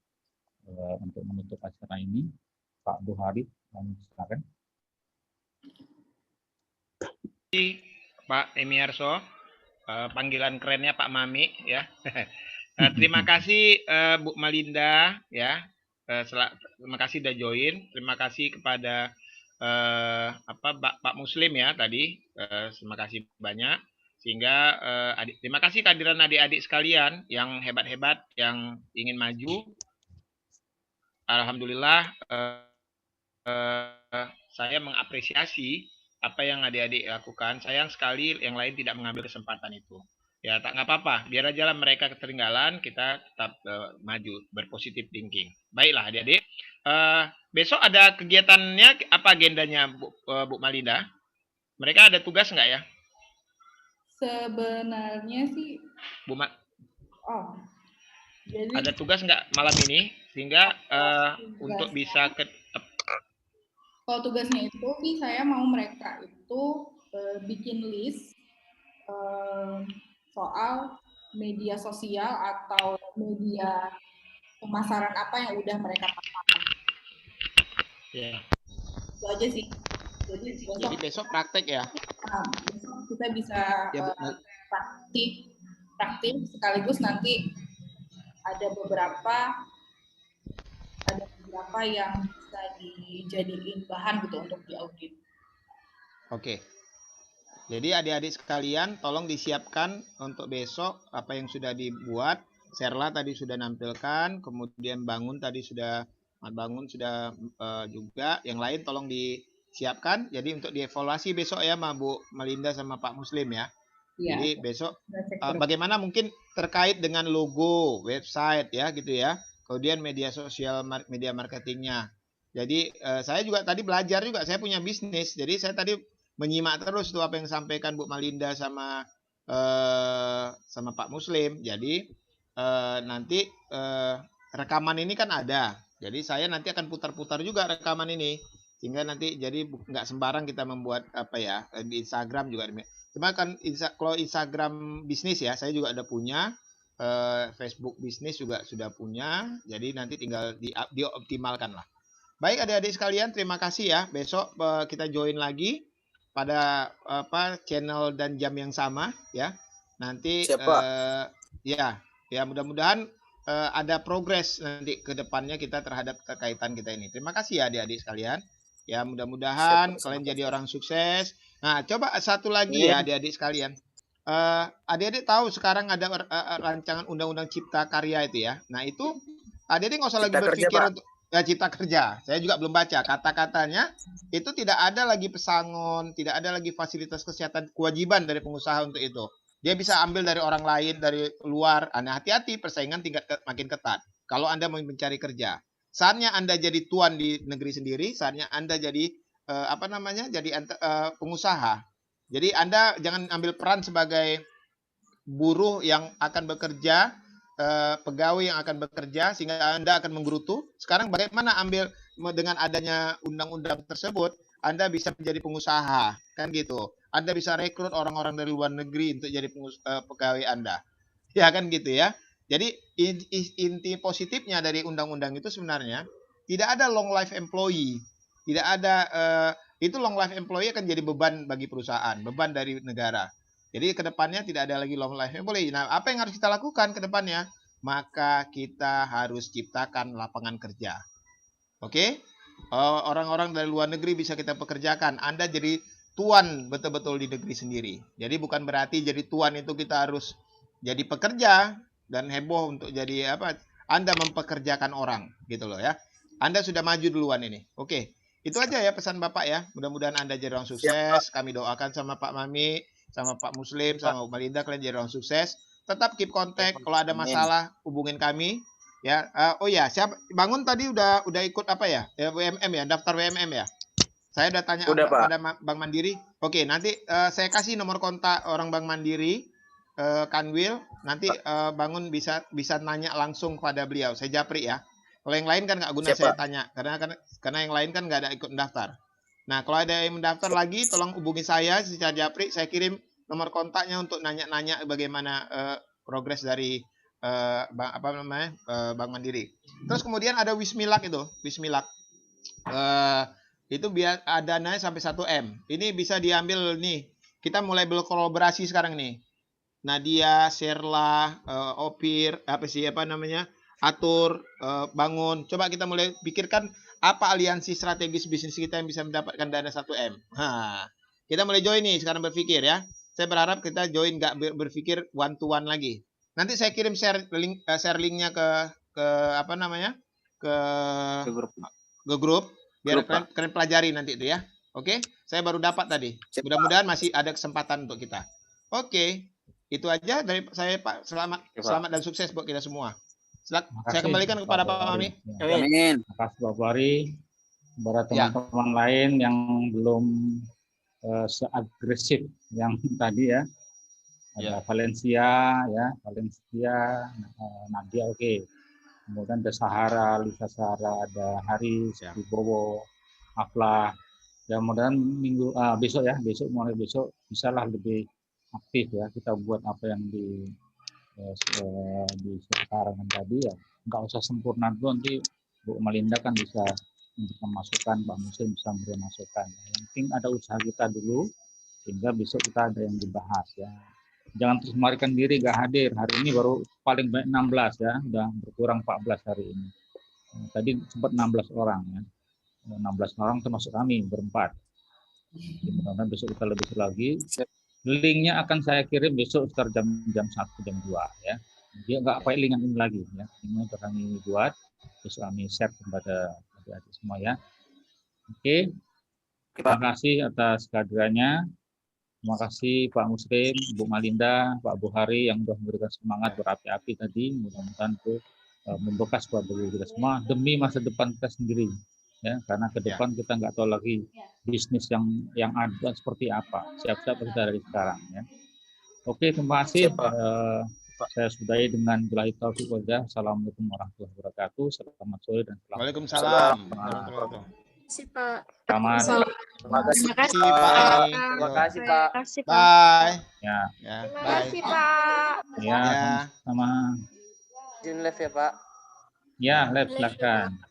untuk menutup acara ini. Pak Buhari, silakan. Pak Emiarso, panggilan kerennya Pak Mami ya. Terima kasih Bu Melinda ya. Terima kasih sudah join. Terima kasih kepada Pak Muslim ya tadi. Terima kasih banyak. Sehingga terima kasih kehadiran adik-adik sekalian yang hebat-hebat yang ingin maju. Alhamdulillah saya mengapresiasi apa yang adik-adik lakukan. Sayang sekali yang lain tidak mengambil kesempatan itu. Ya tak nggak apa-apa, biar aja lah mereka ketinggalan, kita tetap maju, berpositif thinking. Baiklah adik-adik. Besok ada kegiatannya, apa agendanya Bu Melinda? Mereka ada tugas nggak ya? Sebenarnya sih jadi ada tugas nggak malam ini sehingga untuk bisa Kalau tugasnya itu sih saya mau mereka itu bikin list soal media sosial atau media pemasaran apa yang udah mereka pakai. Ya. Itu aja sih. Jadi besok praktek ya. Besok kita bisa Ya, praktik sekaligus nanti ada beberapa yang bisa dijadiin bahan gitu untuk diaudit. Oke. Jadi adik-adik sekalian tolong disiapkan untuk besok apa yang sudah dibuat. Serla tadi sudah nampilkan, kemudian Bangun tadi sudah juga. Yang lain tolong disiapkan. Jadi untuk dievaluasi besok ya, Bu Melinda sama Pak Muslim ya. Ya. Jadi besok bagaimana mungkin terkait dengan logo, website ya gitu ya. Kemudian media sosial, media marketingnya. Jadi saya juga tadi belajar juga, saya punya bisnis. Jadi saya tadi menyimak terus tuh apa yang disampaikan Bu Melinda sama Pak Muslim. Jadi nanti rekaman ini kan ada. Jadi saya nanti akan putar-putar juga rekaman ini. Sehingga nanti jadi nggak sembarang kita membuat apa ya, di Instagram juga. Cuma kan kalau Instagram bisnis ya, saya juga ada punya. Facebook bisnis juga sudah punya. Jadi nanti tinggal dioptimalkan lah. Baik adik-adik sekalian, terima kasih ya. Besok kita join lagi pada channel dan jam yang sama ya. Nanti ya mudah-mudahan ada progres nanti ke depannya kita terhadap kekaitan kita ini. Terima kasih ya adik-adik sekalian. Ya mudah-mudahan kalian jadi orang sukses. Nah, coba satu lagi ya adik-adik sekalian. Adik-adik tahu sekarang ada rancangan undang-undang cipta karya itu ya. Nah, itu adik-adik nggak usah lagi berpikir untuk cipta kerja. Saya juga belum baca kata-katanya. Itu tidak ada lagi pesangon, tidak ada lagi fasilitas kesehatan, kewajiban dari pengusaha untuk itu. Dia bisa ambil dari orang lain, dari luar. Nah, hati-hati, persaingan makin ketat. Kalau Anda mau mencari kerja, saatnya Anda jadi tuan di negeri sendiri, saatnya Anda jadi pengusaha. Jadi Anda jangan ambil peran sebagai buruh yang akan bekerja, pegawai yang akan bekerja sehingga Anda akan menggerutu. Sekarang bagaimana ambil dengan adanya undang-undang tersebut, Anda bisa menjadi pengusaha, kan gitu. Anda bisa rekrut orang-orang dari luar negeri untuk jadi pegawai Anda. Ya kan gitu ya. Jadi inti positifnya dari undang-undang itu sebenarnya tidak ada long life employee. Tidak ada itu long life employee akan jadi beban bagi perusahaan, beban dari negara. Jadi ke depannya tidak ada lagi long life employee. Nah, apa yang harus kita lakukan ke depannya? Maka kita harus ciptakan lapangan kerja. Oke? Orang-orang dari luar negeri bisa kita pekerjakan. Anda jadi tuan betul-betul di negeri sendiri. Jadi bukan berarti jadi tuan itu kita harus jadi pekerja dan heboh untuk jadi apa? Anda mempekerjakan orang, gitu loh ya. Anda sudah maju duluan ini. Oke. Itu aja ya pesan Bapak ya. Mudah-mudahan Anda jadi orang sukses. Kami doakan sama Pak Mami, sama Pak Muslim, sama Bu Melinda, kalian jadi orang sukses. Tetap keep kontak. Kalau ada masalah, hubungin kami. Ya. Oh ya, siapa Bangun tadi udah ikut apa ya? WMM ya, daftar WMM ya. Saya udah tanya pada Bank Mandiri. Oke, nanti saya kasih nomor kontak orang Bank Mandiri, Kanwil. Nanti Bangun bisa nanya langsung kepada beliau. Saya japri ya. Kalau yang lain kan nggak guna saya tanya, karena yang lain kan nggak ada ikut mendaftar. Nah, kalau ada yang mendaftar lagi, tolong hubungi saya secara japri. Saya kirim nomor kontaknya untuk nanya-nanya bagaimana progres dari Bank Mandiri. Terus kemudian ada Wismilak itu, Wismilak. Itu biar dananya sampai 1 M. Ini bisa diambil nih. Kita mulai berkolaborasi sekarang nih. Nadia, Serla, Opir, Atur, Bangun. Coba kita mulai pikirkan apa aliansi strategis bisnis kita yang bisa mendapatkan dana 1 M. Nah, kita mulai join nih sekarang berpikir ya. Saya berharap kita join nggak berpikir one to one lagi. Nanti saya kirim share linknya ke grup biar kalian pelajari nanti itu ya. Oke, saya baru dapat tadi. Mudah-mudahan masih ada kesempatan untuk kita. Oke, itu aja dari saya Pak. Selamat dan sukses buat kita semua. Saya kembalikan kepada Pak Mami. Amin. Terima kasih Pak Bari. Kepada teman-teman lain yang belum seagresif yang tadi ya. Ada Valencia, Nadia oke. Kemudian ada Sahara, Lisa Sahara, ada Haris, Wibowo, Aflah. Ya mudah-mudahan besok mulai besok bisalah lebih aktif ya, kita buat apa yang disarankan tadi ya, nggak usah sempurna dulu, nanti Bu Malinda kan bisa memberikan masukan, Pak Muslim bisa memberi masukan. Yang penting ada usaha kita dulu sehingga besok kita ada yang dibahas ya. Jangan terus melarikan diri, nggak hadir. Hari ini baru paling banyak 16 ya, udah berkurang 14 hari ini. Tadi sempat 16 orang ya. 16 orang termasuk kami berempat. Mudah-mudahan besok kita lebih lagi. Linknya akan saya kirim besok sekitar jam 1, jam 2 ya. Dia nggak pakai link ini lagi ya. Ini sudah kami buat, besok kami share kepada adik-adik semua ya. Oke. Terima kasih atas kehadirannya. Terima kasih Pak Muslim, Bu Malinda, Pak Buhari yang sudah memberikan semangat berapi-api tadi. Mudah-mudahan itu membekas buat diri kita semua demi masa depan kita sendiri. Ya, karena ke depan kita nggak tahu lagi bisnis yang ada seperti apa. Siap-siap kita dari sekarang ya. Oke, terima kasih. Saya sudahi dengan billahi taufiq wal hidayah. Assalamualaikum warahmatullahi wabarakatuh. Selamat sore dan selamat. Waalaikumsalam. Pak. Selamat. Terima kasih Pak. Terima kasih Pak. Bye. Ya. Terima Bye. kasih Pak. Ya, sama. Izin live ya Pak. Ya, live silakan.